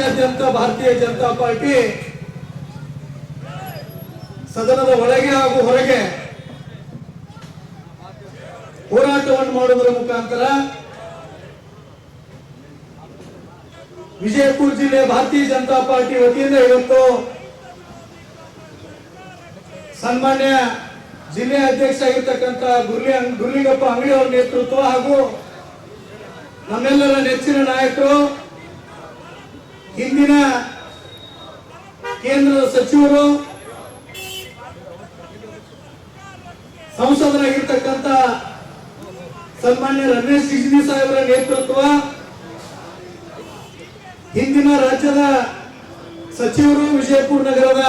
ರಾಜ್ಯಾದ್ಯಂತ ಭಾರತೀಯ ಜನತಾ ಪಾರ್ಟಿ ಸದನದ ಒಳಗೆ ಹಾಗೂ ಹೊರಗೆ ಹೋರಾಟವನ್ನು ಮಾಡುವುದರ ಮುಖಾಂತರ ವಿಜಯಪುರ ಜಿಲ್ಲೆ ಭಾರತೀಯ ಜನತಾ ಪಾರ್ಟಿ ವತಿಯಿಂದ ಇವತ್ತು ಸನ್ಮಾನ್ಯ ಜಿಲ್ಲೆಯ ಅಧ್ಯಕ್ಷ ಆಗಿರ್ತಕ್ಕಂಥ ಗುರ್ಲಿಂಗಪ್ಪ ಅಂಗಡಿ ಅವರ ನೇತೃತ್ವ ಹಾಗೂ ನಮ್ಮೆಲ್ಲರ ನೆಚ್ಚಿನ ನಾಯಕರು ಹಿಂದಿನ ಕೇಂದ್ರದ ಸಚಿವರು ಸಂಸದರಾಗಿರ್ತಕ್ಕಂಥ ಸನ್ಮಾನ್ಯ ರಮೇಶ್ ಜಿಗಜಿಣಗಿ ಸಾಹೇಬರ ನೇತೃತ್ವ, ಹಿಂದಿನ ರಾಜ್ಯದ ಸಚಿವರು, ವಿಜಯಪುರ ನಗರದ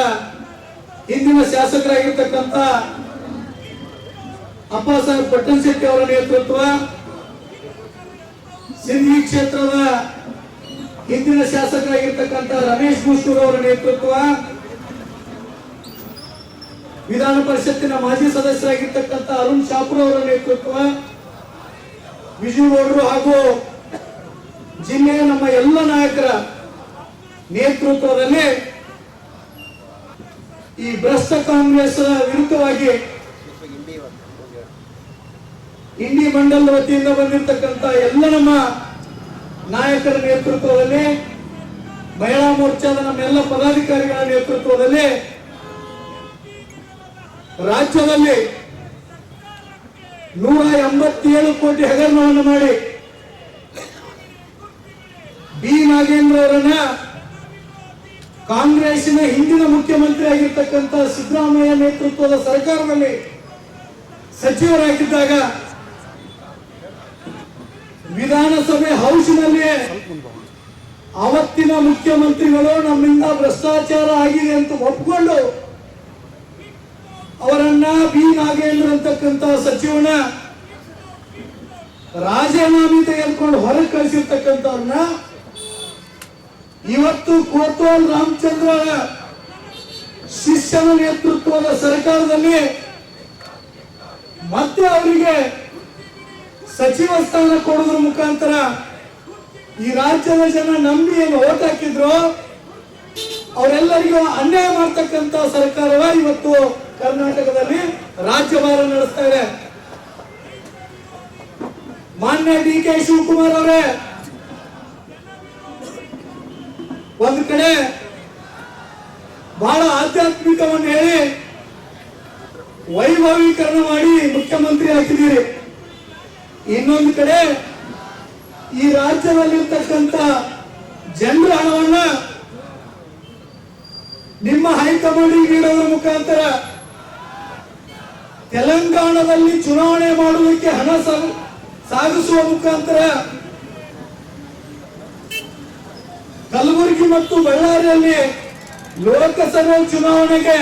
ಹಿಂದಿನ ಶಾಸಕರಾಗಿರ್ತಕ್ಕಂಥ ಅಪ್ಪಾಸಾಹೇಬ್ ಪಟ್ಟಣಶೆಟ್ಟಿ ಅವರ ನೇತೃತ್ವ, ಸಿಂಧಿ ಕ್ಷೇತ್ರದ ಹಿಂದಿನ ಶಾಸಕರಾಗಿರ್ತಕ್ಕಂಥ ರಮೇಶ್ ಮುಷ್ಟೂರ್ ಅವರ ನೇತೃತ್ವ, ವಿಧಾನ ಪರಿಷತ್ತಿನ ಮಾಜಿ ಸದಸ್ಯರಾಗಿರ್ತಕ್ಕಂಥ ಅರುಣ್ ಶಾಪುರ್ ಅವರ ನೇತೃತ್ವ, ವಿಜಯಗೌಡರು ಹಾಗೂ ಜಿಲ್ಲೆಯ ನಮ್ಮ ಎಲ್ಲ ನಾಯಕರ ನೇತೃತ್ವದಲ್ಲಿ ಈ ಭ್ರಷ್ಟ ಕಾಂಗ್ರೆಸ್ ವಿರುದ್ಧವಾಗಿ ಇಂಡಿ ಮಂಡಲದ ವತಿಯಿಂದ ಬಂದಿರತಕ್ಕಂಥ ಎಲ್ಲ ನಮ್ಮ ನಾಯಕರ ನೇತೃತ್ವದಲ್ಲಿ, ಮಹಿಳಾ ಮೋರ್ಚಾದ ನಮ್ಮೆಲ್ಲ ಪದಾಧಿಕಾರಿಗಳ ನೇತೃತ್ವದಲ್ಲಿ ರಾಜ್ಯದಲ್ಲಿ 187 ಕೋಟಿ ಹಗರಣವನ್ನು ಮಾಡಿ ಬಿ ನಾಗೇಂದ್ರ ಅವರನ್ನ ಕಾಂಗ್ರೆಸ್ಸಿನ ಹಿಂದಿನ ಮುಖ್ಯಮಂತ್ರಿ ಆಗಿರ್ತಕ್ಕಂಥ ಸಿದ್ದರಾಮಯ್ಯ ನೇತೃತ್ವದ ಸರ್ಕಾರದಲ್ಲಿ ಸಚಿವರಾಗಿದ್ದಾಗ ವಿಧಾನಸಭೆ ಹೌಸ್ನಲ್ಲಿ ಅವತ್ತಿನ ಮುಖ್ಯಮಂತ್ರಿಗಳು ನಮ್ಮಿಂದ ಭ್ರಷ್ಟಾಚಾರ ಆಗಿದೆ ಅಂತ ಒಪ್ಪಿಕೊಂಡು ಅವರನ್ನ ಬಿ ನಾಗೇಂದ್ರ ಅಂತಕ್ಕಂಥ ಸಚಿವನ ರಾಜೀನಾಮೆ ತೆಗೆದುಕೊಂಡು ಹೊರಗೆ ಕಳಿಸಿರ್ತಕ್ಕಂಥವ್ರನ್ನ ಇವತ್ತು ಕೋತ್ವಾಲ್ ರಾಮಚಂದ್ರ ಶಿಷ್ಯನ ನೇತೃತ್ವದ ಸರ್ಕಾರದಲ್ಲಿ ಮತ್ತೆ ಅವರಿಗೆ ಸಚಿವ ಸ್ಥಾನ ಕೊಡೋದ್ರ ಮುಖಾಂತರ ಈ ರಾಜ್ಯದ ಜನ ನಂಬಿ ಏನು ಓಟ್ ಹಾಕಿದ್ರು ಅವರೆಲ್ಲರಿಗೂ ಅನ್ಯಾಯ ಮಾಡ್ತಕ್ಕಂಥ ಸರ್ಕಾರವ ಇವತ್ತು ಕರ್ನಾಟಕದಲ್ಲಿ ರಾಜ್ಯಭಾರ ನಡೆಸ್ತಾ ಇದೆ. ಮಾನ್ಯ ಡಿ ಕೆ ಶಿವಕುಮಾರ್ ಅವರೇ ಒಂದು ಕಡೆ ಬಹಳ ಆಧ್ಯಾತ್ಮಿಕವನ್ನು ಹೇಳಿ ವೈಭವೀಕರಣ ಮಾಡಿ ಮುಖ್ಯಮಂತ್ರಿ ಹಾಕಿದ್ದೀರಿ. ಇನ್ನೊಂದು ಕಡೆ ಈ ರಾಜ್ಯದಲ್ಲಿರ್ತಕ್ಕಂಥ ಜನರ ಹಣವನ್ನ ನಿಮ್ಮ ಹೈಕಮಾಂಡ್ ನೀಡೋದ್ರ ಮುಖಾಂತರ ತೆಲಂಗಾಣದಲ್ಲಿ ಚುನಾವಣೆ ಮಾಡುವುದಕ್ಕೆ ಹಣ ಸಾಗಿಸುವ ಮುಖಾಂತರ ಕಲಬುರಗಿ ಮತ್ತು ಬಳ್ಳಾರಿಯಲ್ಲಿ ಲೋಕಸಭೆ ಚುನಾವಣೆಗೆ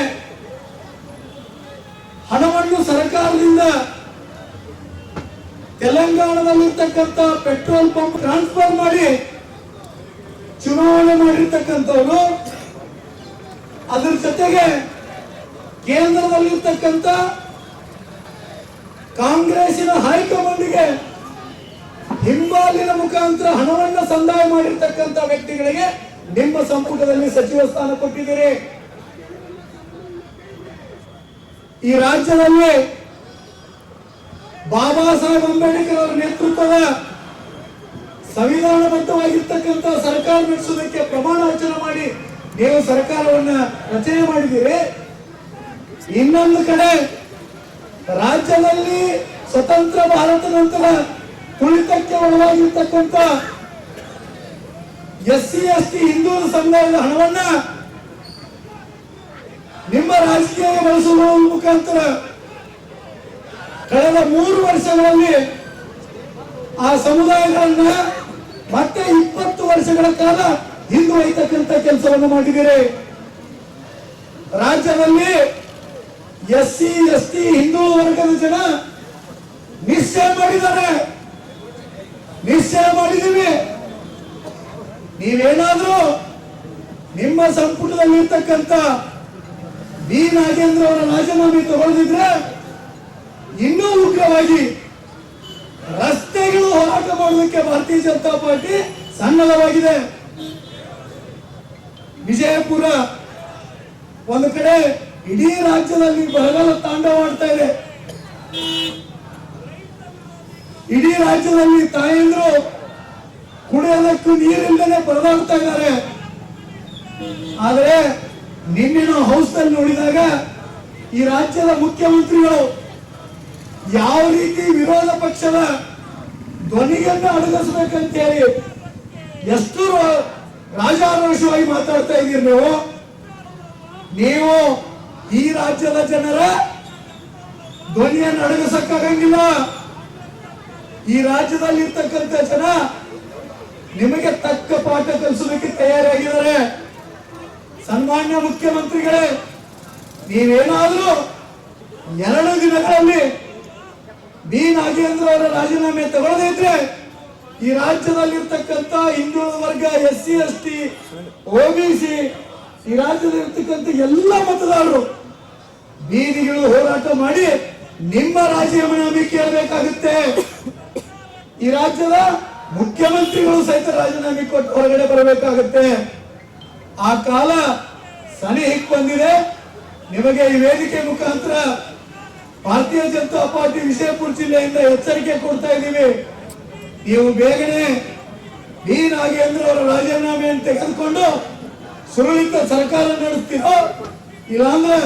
ಹಣವನ್ನು ಸರ್ಕಾರದಿಂದ ತೆಲಂಗಾಣದಲ್ಲಿರ್ತಕ್ಕಂಥ ಪೆಟ್ರೋಲ್ ಪಂಪ್ ಟ್ರಾನ್ಸ್ಫರ್ ಮಾಡಿ ಚುನಾವಣೆ ಮಾಡಿರ್ತಕ್ಕಂಥವ್ರು, ಅದರ ಜೊತೆಗೆ ಕೇಂದ್ರದಲ್ಲಿರ್ತಕ್ಕಂಥ ಕಾಂಗ್ರೆಸ್ಸಿನ ಹೈಕಮಾಂಡ್ಗೆ ಹಿಂಬಾಲಿನ ಮುಖಾಂತರ ಹಣವನ್ನು ಸಂದಾಯ ಮಾಡಿರ್ತಕ್ಕಂಥ ವ್ಯಕ್ತಿಗಳಿಗೆ ನಿಮ್ಮ ಸಂಪುಟದಲ್ಲಿ ಸಚಿವ ಸ್ಥಾನ ಕೊಟ್ಟಿದ್ದೀರಿ. ಈ ರಾಜ್ಯದಲ್ಲಿ ಬಾಬಾ ಸಾಹೇಬ್ ಅಂಬೇಡ್ಕರ್ ಅವರ ನೇತೃತ್ವದ ಸಂವಿಧಾನಬದ್ಧವಾಗಿರ್ತಕ್ಕಂಥ ಸರ್ಕಾರ ನಡೆಸುವುದಕ್ಕೆ ಪ್ರಮಾಣ ವಚನ ಮಾಡಿ ನೀವು ಸರ್ಕಾರವನ್ನ ರಚನೆ ಮಾಡಿದ್ದೀರಿ. ಇನ್ನೊಂದು ಕಡೆ ರಾಜ್ಯದಲ್ಲಿ ಸ್ವತಂತ್ರ ಭಾರತ ನಂತರ ತುಳಿತಕ್ಕೆ ಒಳಗಾಗಿರ್ತಕ್ಕಂಥ SC ST ಹಿಂದೂ ಸಮುದಾಯದ ಹಣವನ್ನ ನಿಮ್ಮ ರಾಜಕೀಯ ಬಳಸುವ ಮುಖಾಂತರ ಕಳೆದ 3 ವರ್ಷಗಳಲ್ಲಿ ಆ ಸಮುದಾಯಗಳನ್ನ ಮತ್ತೆ 20 ವರ್ಷಗಳ ಕಾಲ ಹಿಂದೂ ಒಯ್ತಕ್ಕಂಥ ಕೆಲಸವನ್ನು ಮಾಡಿದ್ದೀರಿ. ರಾಜ್ಯದಲ್ಲಿ SC ST ಹಿಂದೂ ವರ್ಗದ ಜನ ನಿಶ್ಚಯ ಮಾಡಿದ್ದಾರೆ, ನಿಶ್ಚಯ ಮಾಡಿದ್ದೀವಿ. ನೀವೇನಾದ್ರೂ ನಿಮ್ಮ ಸಂಪುಟದಲ್ಲಿ ಇರ್ತಕ್ಕಂಥ ಬಿ ನಾಗೇಂದ್ರ ಅವರ ರಾಜೀನಾಮೆ ತಗೊಳ್ಳದಿದ್ರೆ ಇನ್ನೂ ಉಗ್ರವಾಗಿ ರಸ್ತೆಗಳು ಹೋರಾಟ ಮಾಡೋದಕ್ಕೆ ಭಾರತೀಯ ಜನತಾ ಪಾರ್ಟಿ ಸನ್ನದ್ಧವಾಗಿದೆ. ವಿಜಯಪುರ ಒಂದು ಕಡೆ ಇಡೀ ರಾಜ್ಯದಲ್ಲಿ ಬರಗಾಲ ತಾಂಡವಾಡ್ತಾ ಇದೆ. ಇಡೀ ರಾಜ್ಯದಲ್ಲಿ ತಾಯಂದ್ರು ಕುಡಿಯೋದಕ್ಕೂ ನೀರಿಲ್ಲದೆ ಪರದಾಡ್ತಾ ಇದ್ದಾರೆ. ಆದರೆ ನಿನ್ನೆ ಹೌಸ್ ನಲ್ಲಿ ನೋಡಿದಾಗ ಈ ರಾಜ್ಯದ ಮುಖ್ಯಮಂತ್ರಿಗಳು ಯಾವ ರೀತಿ ವಿರೋಧ ಪಕ್ಷದ ಧ್ವನಿಯನ್ನು ಅಡಗಿಸಬೇಕಂತ ಹೇಳಿ ಎಷ್ಟು ರಾಜಾರೋಷವಾಗಿ ಮಾತಾಡ್ತಾ ಇದ್ದೀರಿ. ನೀವು ಈ ರಾಜ್ಯದ ಜನರ ಧ್ವನಿಯನ್ನು ಅಡಗಿಸಕ್ಕಾಗಂಗಿಲ್ಲ. ಈ ರಾಜ್ಯದಲ್ಲಿ ಇರ್ತಕ್ಕಂಥ ಜನ ನಿಮಗೆ ತಕ್ಕ ಪಾಠ ಕಲಿಸೋದಕ್ಕೆ ತಯಾರಾಗಿದ್ದಾರೆ. ಸನ್ಮಾನ್ಯ ಮುಖ್ಯಮಂತ್ರಿಗಳೇ, ನೀವೇನಾದ್ರೂ 2 ದಿನಗಳಲ್ಲಿ ಬಿ ನಾಗೇಂದ್ರ ಅವರ ರಾಜೀನಾಮೆ ತಗೊಳ್ಳದಿದ್ರೆ ಈ ರಾಜ್ಯದಲ್ಲಿರ್ತಕ್ಕಂಥ ಹಿಂದುಳಿದ ವರ್ಗ, SC ST OBC ಈ ರಾಜ್ಯದಲ್ಲಿರ್ತಕ್ಕಂಥ ಎಲ್ಲ ಮತದಾರರು ಬೀದಿಗಳು ಹೋರಾಟ ಮಾಡಿ ನಿಮ್ಮ ರಾಜೀನಾಮೆ ಕೇಳಬೇಕಾಗುತ್ತೆ. ಈ ರಾಜ್ಯದ ಮುಖ್ಯಮಂತ್ರಿಗಳು ಸಹಿತ ರಾಜೀನಾಮೆ ಕೊಟ್ಟು ಹೊರಗಡೆ ಬರಬೇಕಾಗುತ್ತೆ. ಆ ಕಾಲ ಸನಿಹಕ್ಕೆ ಬಂದಿದೆ. ನಿಮಗೆ ಈ ವೇದಿಕೆ ಮುಖಾಂತರ ಭಾರತೀಯ ಜನತಾ ಪಾರ್ಟಿ ವಿಜಯಪುರ ಜಿಲ್ಲೆಯಿಂದ ಎಚ್ಚರಿಕೆ ಕೊಡ್ತಾ ಇದ್ದೀವಿ. ನೀವು ಬೇಗನೆ ಬಿ ನಾಗೇಂದ್ರ ಅವರ ರಾಜೀನಾಮೆಯನ್ನು ತೆಗೆದುಕೊಂಡು ಸುರಳಿತ ಸರ್ಕಾರ ನಡೆಸ್ತೀರೋ, ಇಲ್ಲಾಂದ್ರೆ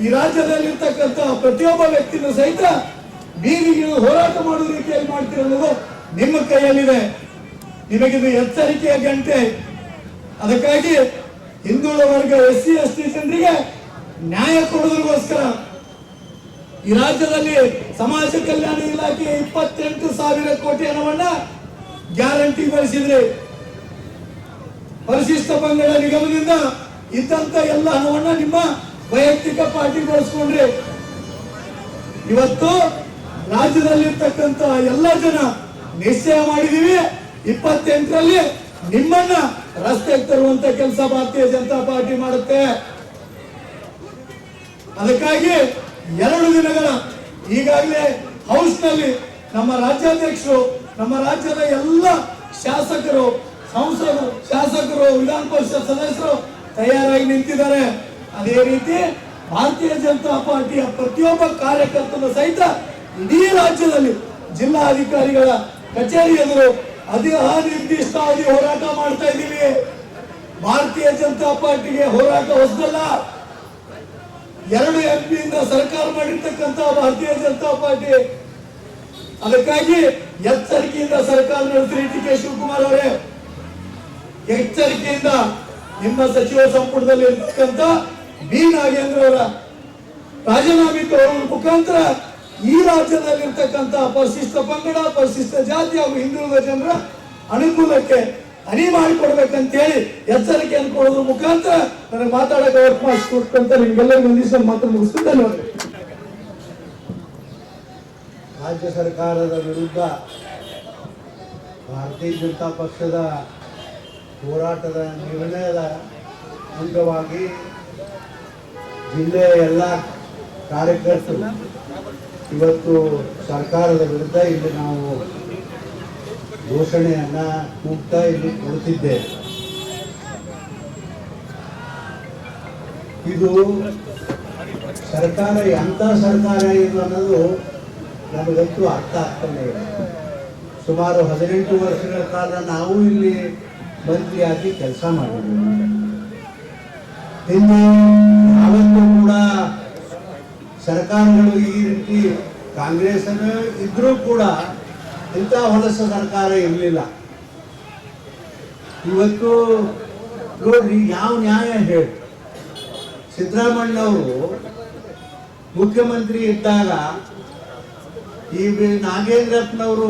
ಈ ರಾಜ್ಯದಲ್ಲಿರ್ತಕ್ಕಂಥ ಪ್ರತಿಯೊಬ್ಬ ವ್ಯಕ್ತಿನೂ ಸಹಿತ ಬೀದಿಗೆ ಹೋರಾಟ ಮಾಡುವ ರೀತಿಯಲ್ಲಿ ಮಾಡ್ತಿರೋದು ನಿಮ್ಮ ಕೈಯಲ್ಲಿದೆ. ನಿಮಗಿದು ಎಚ್ಚರಿಕೆಯ ಗಂಟೆ. ಅದಕ್ಕಾಗಿ ಹಿಂದುಳಿದ ವರ್ಗ, SC ST ಜನರಿಗೆ ನ್ಯಾಯ ಕೊಡೋದಕ್ಕೋಸ್ಕರ ಈ ರಾಜ್ಯದಲ್ಲಿ ಸಮಾಜ ಕಲ್ಯಾಣ ಇಲಾಖೆ 28,000 ಕೋಟಿ ಹಣವನ್ನ ಗ್ಯಾರಂಟಿ ಬಳಸಿದ್ರೆ, ಪರಿಶಿಷ್ಟ ಪಂಗಡ ನಿಗಮದಿಂದ ಇದ್ದಂತ ಎಲ್ಲ ಹಣವನ್ನ ನಿಮ್ಮ ವೈಯಕ್ತಿಕ ಪಾರ್ಟಿ ಬಳಸ್ಕೊಂಡ್ರಿ. ಇವತ್ತು ರಾಜ್ಯದಲ್ಲಿರ್ತಕ್ಕಂಥ ಎಲ್ಲ ಜನ ನಿಶ್ಚಯ ಮಾಡಿದೀವಿ, 28ರಲ್ಲಿ ನಿಮ್ಮನ್ನ ರಸ್ತೆಗೆ ತರುವಂತ ಕೆಲಸ ಭಾರತೀಯ ಜನತಾ ಪಾರ್ಟಿ ಮಾಡುತ್ತೆ. ಅದಕ್ಕಾಗಿ 2 ದಿನಗಳ ಈಗಾಗಲೇ ಹೌಸ್ ನಲ್ಲಿ ನಮ್ಮ ರಾಜ್ಯಾಧ್ಯಕ್ಷರು, ನಮ್ಮ ರಾಜ್ಯದ ಎಲ್ಲ ಶಾಸಕರು, ಸಂಸದರು, ಶಾಸಕರು, ವಿಧಾನ ಪರಿಷತ್ ಸದಸ್ಯರು ತಯಾರಾಗಿ ನಿಂತಿದ್ದಾರೆ. ಅದೇ ರೀತಿ ಭಾರತೀಯ ಜನತಾ ಪಾರ್ಟಿಯ ಪ್ರತಿಯೊಬ್ಬ ಕಾರ್ಯಕರ್ತನ ಸಹಿತ ಇಡೀ ರಾಜ್ಯದಲ್ಲಿ ಜಿಲ್ಲಾಧಿಕಾರಿಗಳ ಕಚೇರಿ ಎದುರು ಅನಿರ್ದಿಷ್ಟ ಅವಧಿ ಹೋರಾಟ ಮಾಡ್ತಾ ಇದ್ದೀವಿ. ಭಾರತೀಯ ಜನತಾ ಪಾರ್ಟಿಗೆ ಹೋರಾಟ ಹೊಸದಲ್ಲ. 2 MP ಸರ್ಕಾರ ಮಾಡಿರ್ತಕ್ಕಂಥ ಭಾರತೀಯ ಜನತಾ ಪಾರ್ಟಿ. ಅದಕ್ಕಾಗಿ ಎಚ್ಚರಿಕೆಯಿಂದ ಸರ್ಕಾರ ನಡೆಸಿರಿ. DK ಶಿವಕುಮಾರ್ ಅವರೇ, ಎಚ್ಚರಿಕೆಯಿಂದ ನಿಮ್ಮ ಸಚಿವ ಸಂಪುಟದಲ್ಲಿ ಇರ್ತಕ್ಕಂಥ ಬಿ ನಾಗೇಂದ್ರ ಅವರ ರಾಜೀನಾಮೆ ತಗೊಳ್ಳುವ ಮುಖಾಂತರ ಈ ರಾಜ್ಯದಲ್ಲಿರ್ತಕ್ಕಂಥ ಪರಿಶಿಷ್ಟ ಪಂಗಡ, ಪರಿಶಿಷ್ಟ ಜಾತಿ ಹಾಗೂ ಹಿಂದುಳಿದ ಜನರ ಅನುಕೂಲಕ್ಕೆ ಅಣಿ ಮಾಡಿಕೊಡ್ಬೇಕಂತ ಹೇಳಿ ಎಚ್ಚರಿಕೆಯನ್ನು ಕೊಡೋದ್ರ ಮುಖಾಂತರ ನನಗೆ ಮಾತಾಡಕ್ಕೆ ಅವಕಾಶ ಕೊಡ್ತಂತ ನಿಮ್ಗೆಲ್ಲರಿಗೂ ಒಂದಿಷ್ಟು ಮಾತು ಮುಗಿಸ್ತಿದ್ದೇನೆ. ರಾಜ್ಯ ಸರ್ಕಾರದ ವಿರುದ್ಧ ಭಾರತೀಯ ಜನತಾ ಪಕ್ಷದ ಹೋರಾಟದ ನಿರ್ಣಯದ ಅಂಗವಾಗಿ ಜಿಲ್ಲೆಯ ಎಲ್ಲ ಕಾರ್ಯಕರ್ತರು ಇವತ್ತು ಸರ್ಕಾರದ ವಿರುದ್ಧ ಇಲ್ಲಿ ನಾವು ಘೋಷಣೆಯನ್ನ ಕೂಗ್ತಾ ಇಲ್ಲಿ ಕೊಡುತ್ತಿದ್ದೇವೆ. ಇದು ಸರ್ಕಾರ ಎಂಥ ಸರ್ಕಾರ ಇದು ಅನ್ನೋದು ನಮಗಂತೂ ಅರ್ಥ ಆಗ್ತಾನೆ ಇಲ್ಲ. ಸುಮಾರು 18 ವರ್ಷಗಳ ಕಾಲ ನಾವು ಇಲ್ಲಿ ಮಂತ್ರಿಯಾಗಿ ಕೆಲಸ ಮಾಡಿದ್ದೀವಿ. ಹಿಂದೆ ಯಾವತ್ತೂ ಕೂಡ ಸರ್ಕಾರಗಳು ಈ ರೀತಿ ಕಾಂಗ್ರೆಸ್ ಇದ್ರೂ ಕೂಡ ಇಂಥ ಹೊಲಸ ಸರ್ಕಾರ ಇರಲಿಲ್ಲ. ಇವತ್ತು ನೋಡ್ರಿ ಯಾವ ನ್ಯಾಯ ಹೇಳಿ, ಸಿದ್ದರಾಮಣ್ಣವರು ಮುಖ್ಯಮಂತ್ರಿ ಇದ್ದಾಗ ಈ ನಾಗೇಂದ್ರಪ್ಪನವರು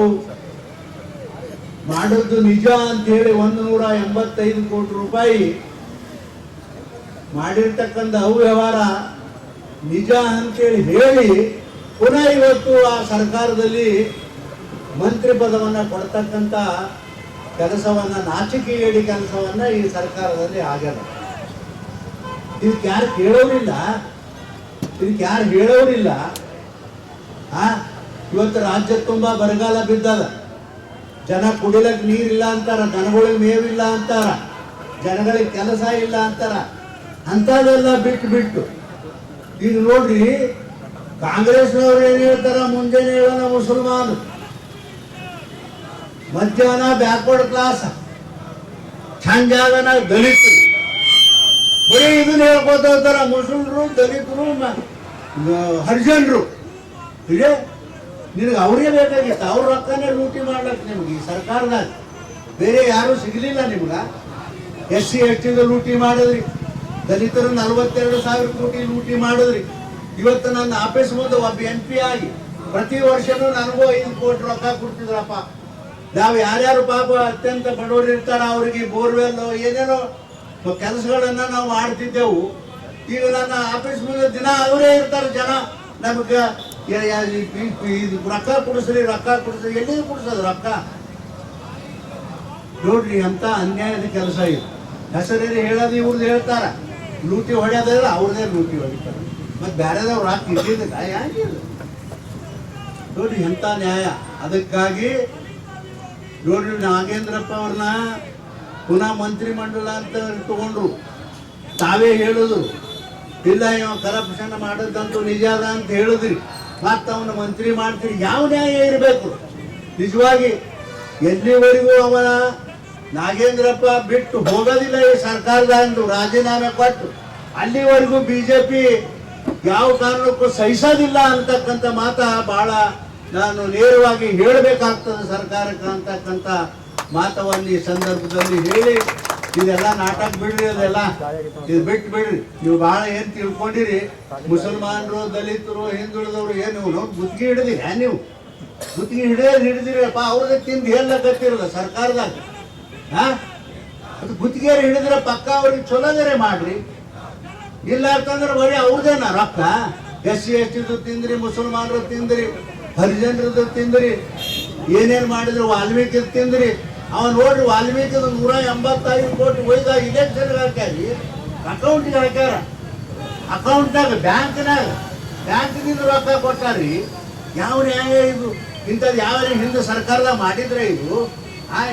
ಮಾಡೋದು ನಿಜ ಅಂತೇಳಿ 185 ಕೋಟಿ ರೂಪಾಯಿ ಮಾಡಿರ್ತಕ್ಕಂಥ ಅವ್ಯವಹಾರ ನಿಜ ಅಂತೇಳಿ ಹೇಳಿ ಪುನಃ ಇವತ್ತು ಆ ಸರ್ಕಾರದಲ್ಲಿ ಮಂತ್ರಿ ಪದವನ್ನು ಕೊಡ್ತಕ್ಕಂಥ ಕೆಲಸವನ್ನ, ನಾಚಿಕೆಗೇಡಿ ಕೆಲಸವನ್ನ ಈ ಸರ್ಕಾರದಲ್ಲಿ ಆಗ್ಯದ. ಇದಕ್ಕೆ ಯಾರು ಕೇಳೋರಿಲ್ಲ, ಇದಕ್ಕೆ ಯಾರು ಹೇಳೋರಿಲ್ಲ. ಇವತ್ತು ರಾಜ್ಯ ತುಂಬಾ ಬರಗಾಲ ಬಿದ್ದದ. ಜನ ಕುಡಿಲಕ್ಕೆ ನೀರಿಲ್ಲ ಅಂತಾರ, ದನಗಳಿಗೆ ಮೇವಿಲ್ಲ ಅಂತಾರ. ಜನಗಳಿಗೆ ಕೆಲಸ ಇಲ್ಲ ಅಂತಾರ. ಅಂಥದ್ದೆಲ್ಲ ಬಿಟ್ಟು ಈಗ ನೋಡ್ರಿ, ಕಾಂಗ್ರೆಸ್ನವ್ರು ಏನ್ ಹೇಳ್ತಾರ, ಮುಂಜಾನೆ ಹೇಳೋಣ ಮುಸಲ್ಮಾನ್, ಮಧ್ಯಾಹ್ನ ಬ್ಯಾಕ್ವರ್ಡ್ ಕ್ಲಾಸ್, ಸಂಜಾಗನ ದಲಿತರು, ಬರೀ ಇದನ್ನ ಹೇಳ್ಕೊತ ಹೋಗ್ತಾರ. ಮುಸಲ್ಮರು, ದಲಿತರು, ಹರಿಜನರು, ಇದೆ ನಿನಗೆ ಅವ್ರಿಗೆ ಬೇಕಾಗಿತ್ತು. ಅವ್ರ ರೊಕ್ಕನೇ ಲೂಟಿ ಮಾಡ್ಲಕ್ಕೆ ನಿಮ್ಗೆ ಈ ಸರ್ಕಾರದಾಗ ಬೇರೆ ಯಾರು ಸಿಗಲಿಲ್ಲ ನಿಮ್ಗ. SC ST ಲೂಟಿ ಮಾಡಿದ್ರಿ, ದಲಿತರು 42,000 ಕೋಟಿ ಲೂಟಿ ಮಾಡಿದ್ರಿ. ಇವತ್ತು ನನ್ನ ಆಫೀಸ್ ಮುಂದೆ ಒಬ್ಬ MP ಆಗಿ ಪ್ರತಿ ವರ್ಷನೂ ನನಗೂ 5 ಕೋಟಿ ರೊಕ್ಕ ಕೊಡ್ತಿದ್ರಪ್ಪ. ನಾವು ಯಾರ್ಯಾರು ಪಾಪ ಅತ್ಯಂತ ಬಡವರು ಇರ್ತಾರ ಅವ್ರಿಗೆ ಬೋರ್ವೆಲ್ ಏನೇನೋ ಕೆಲಸಗಳನ್ನ ನಾವು ಮಾಡ್ತಿದ್ದೆವು. ಈಗ ನನ್ನ ಆಫೀಸ್ ಮುಂದೆ ದಿನ ಅವರೇ ಇರ್ತಾರೆ ಜನ, ನಮಗೆ ರೊಕ್ಕ ಕೊಡಿಸ್ರಿ, ರೊಕ್ಕ ಕೊಡಿಸ್ರಿ. ಎಲ್ಲಿಗೆ ಕೊಡಿಸೋದು ರೊಕ್ಕ? ನೋಡ್ರಿ ಅಂತ ಅನ್ಯಾಯದ ಕೆಲಸ ಇದು. ಹೆಸರೇನು ಹೇಳೋದು ಇವ್ರದ್ದು ಹೇಳ್ತಾರ, ಲೂಟಿ ಹೊಡೆಯೋದ್ರ ಅವ್ರದೇ ಲೂಟಿ ಹೊಡಿತಾರೆ. ಮತ್ತೆ ಬೇರೆದವ್ರು ರೊಕ್ಕ ಇದ್ದಿದ್ದ ಯಾಕಿಲ್ಲ ನೋಡ್ರಿ ಎಂತ ನ್ಯಾಯ. ಅದಕ್ಕಾಗಿ ನೋಡ್ರಿ ನಾಗೇಂದ್ರಪ್ಪ ಅವ್ರನ್ನ ಪುನಃ ಮಂತ್ರಿಮಂಡಲ ಅಂತ ತಗೊಂಡ್ರು. ತಾವೇ ಹೇಳಿದ್ರು, ಇಲ್ಲ ಇವ ಕರಪ್ಷನ್ ಮಾಡೋದಂತೂ ನಿಜ ಅದ ಅಂತ ಹೇಳಿದ್ರಿ. ಮತ್ತೆ ಅವನ ಮಂತ್ರಿ ಮಾಡ್ತೀರಿ, ಯಾವ ನ್ಯಾಯ ಇರಬೇಕು? ನಿಜವಾಗಿ ಎಲ್ಲಿವರೆಗೂ ಅವನ ನಾಗೇಂದ್ರಪ್ಪ ಬಿಟ್ಟು ಹೋಗೋದಿಲ್ಲ ಈ ಸರ್ಕಾರದಂದು ರಾಜೀನಾಮೆ ಕೊಟ್ಟು, ಅಲ್ಲಿವರೆಗೂ BJP ಯಾವ ಕಾರಣಕ್ಕೂ ಸಹಿಸೋದಿಲ್ಲ ಅಂತಕ್ಕಂಥ ಮಾತ ಬಹಳ ನಾನು ನೇರವಾಗಿ ಹೇಳಬೇಕಾಗ್ತದೆ ಸರ್ಕಾರಕ್ಕೆ ಅಂತಕ್ಕಂಥ ಮಾತವನ್ನು ಈ ಸಂದರ್ಭದಲ್ಲಿ ಹೇಳಿ, ಇದೆಲ್ಲ ನಾಟಕ ಬಿಡ್ರಿ, ಅದೆಲ್ಲ ಇದು ಬಿಟ್ಟು ಬಿಡ್ರಿ. ನೀವು ಬಹಳ ಏನ್ ತಿಳ್ಕೊಂಡಿರಿ, ಮುಸಲ್ಮಾನರು, ದಲಿತರು, ಹಿಂದುಳಿದವರು ಏನು ನೋಡಿ ಗುತ್ತಿಗೆ ಹಿಡಿದಿರಿ. ನೀವು ಗುತ್ತಿಗೆ ಹಿಡಿದಿರಪ್ಪ, ಅವ್ರದ್ದು ತಿಂದು ಹೇಳಕತ್ತಿರಲ್ಲ ಸರ್ಕಾರದಾಗ. ಅದು ಗುತ್ತಿಗೆಯರು ಹಿಡಿದ್ರೆ ಪಕ್ಕ ಅವ್ರಿಗೆ ಚಲೋದರೆ ಮಾಡ್ರಿ. ಇಲ್ಲ ಅಂತಂದ್ರೆ ಬರೀ ಅವ್ರದೇನ ರೊಕ್ಕ. SC ST ತಿಂದ್ರಿ, ಮುಸಲ್ಮಾನರು ತಿಂದ್ರಿ, ಹರಿಜನರದ್ದು ತಿಂದ್ರಿ, ಏನೇನ್ ಮಾಡಿದ್ರು, ವಾಲ್ಮೀಕಿ ತಿಂದ್ರಿ. ಅವ ನೋಡ್ರಿ, ವಾಲ್ಮೀಕಿ 185 ಕೋಟಿ ಒಯ್ದ ಇಲೆಕ್ಷನ್ ಹಾಕ್ಯಾರಿ, ಅಕೌಂಟ್ಗೆ ಹಾಕ್ಯಾರ. ಅಕೌಂಟ್ನಾಗ ಬ್ಯಾಂಕ್ನಿಂದ ರೊಕ್ಕ ಕೊಟ್ಟಾರ್ರಿ. ಯಾವ ನ್ಯಾಯ ಇದು? ಇಂಥದ್ದು ಯಾವ ಹಿಂದೆ ಸರ್ಕಾರದಾಗ ಮಾಡಿದ್ರೆ ಇದು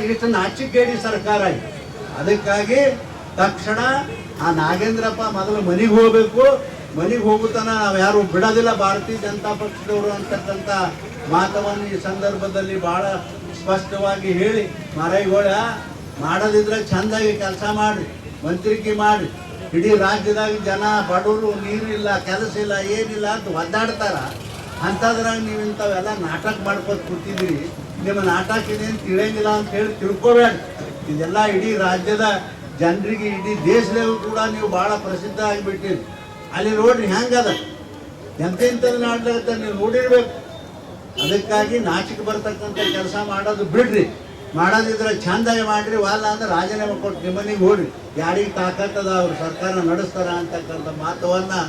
ಇಷ್ಟು ನಾಚಿಕೇಡಿ ಸರ್ಕಾರ ಇದು. ಅದಕ್ಕಾಗಿ ತಕ್ಷಣ ಆ ನಾಗೇಂದ್ರಪ್ಪ ಮೊದಲು ಮನೆಗೆ ಹೋಗ್ಬೇಕು. ಮನೆಗೆ ಹೋಗುತ್ತಾನ ನಾವು ಯಾರು ಬಿಡೋದಿಲ್ಲ ಭಾರತೀಯ ಜನತಾ ಪಕ್ಷದವರು ಅಂತಕ್ಕಂಥ ಮಾತವನ್ನು ಈ ಸಂದರ್ಭದಲ್ಲಿ ಬಹಳ ಸ್ಪಷ್ಟವಾಗಿ ಹೇಳಿ, ಮಾರಾಯಿಗೋಳ ಮಾಡೋದಿದ್ರೆ ಚಂದಾಗಿ ಕೆಲಸ ಮಾಡ್ರಿ, ಮಂತ್ರಿಕೆ ಮಾಡ್ರಿ. ಇಡೀ ರಾಜ್ಯದಾಗ ಜನ ಬಡವರು, ನೀರಿಲ್ಲ, ಕೆಲಸ ಇಲ್ಲ, ಏನಿಲ್ಲ ಅಂತ ಒದ್ದಾಡ್ತಾರ. ಅಂಥದ್ರಾಗ ನೀವು ಇಂಥವೆಲ್ಲ ನಾಟಕ ಮಾಡ್ಕೊತ ಕೂತಿದ್ರಿ. ನಿಮ್ಮ ನಾಟಕ ಇದೇನು ತಿಳಿಯಂಗಿಲ್ಲ ಅಂತ ಹೇಳಿ ತಿಳ್ಕೊಬೇಡ. ಇದೆಲ್ಲ ಇಡೀ ರಾಜ್ಯದ ಜನರಿಗೆ, ಇಡೀ ದೇಶದಲ್ಲೂ ಕೂಡ ನೀವು ಭಾಳ ಪ್ರಸಿದ್ಧ ಆಗಿಬಿಟ್ಟಿರಿ. ಅಲ್ಲಿ ನೋಡ್ರಿ ಹೆಂಗದ, ಎಂತೆಂಥದ್ದು ನಾಡ್ಲಾಗತ್ತ ನೀವು ನೋಡಿರ್ಬೇಕು. ಅದಕ್ಕಾಗಿ ನಾಚಿಕೆ ಬರ್ತಕ್ಕಂಥ ಕೆಲಸ ಮಾಡೋದು ಬಿಡ್ರಿ. ಮಾಡೋದಿದ್ರೆ ಚಂದಾಗಿ ಮಾಡ್ರಿ, ವಾಲ್ಲ ಅಂದ್ರೆ ರಾಜೀನಾಮೆ ಕೊಟ್ಟು ನಿಮ್ಮನಿಗೆ ಹೋಗ್ರಿ. ಯಾರಿಗೆ ತಾಕತ್ತದ ಅವ್ರು ಸರ್ಕಾರ ನಡೆಸ್ತಾರ ಅಂತಕ್ಕಂಥ ಮಾತವನ್ನು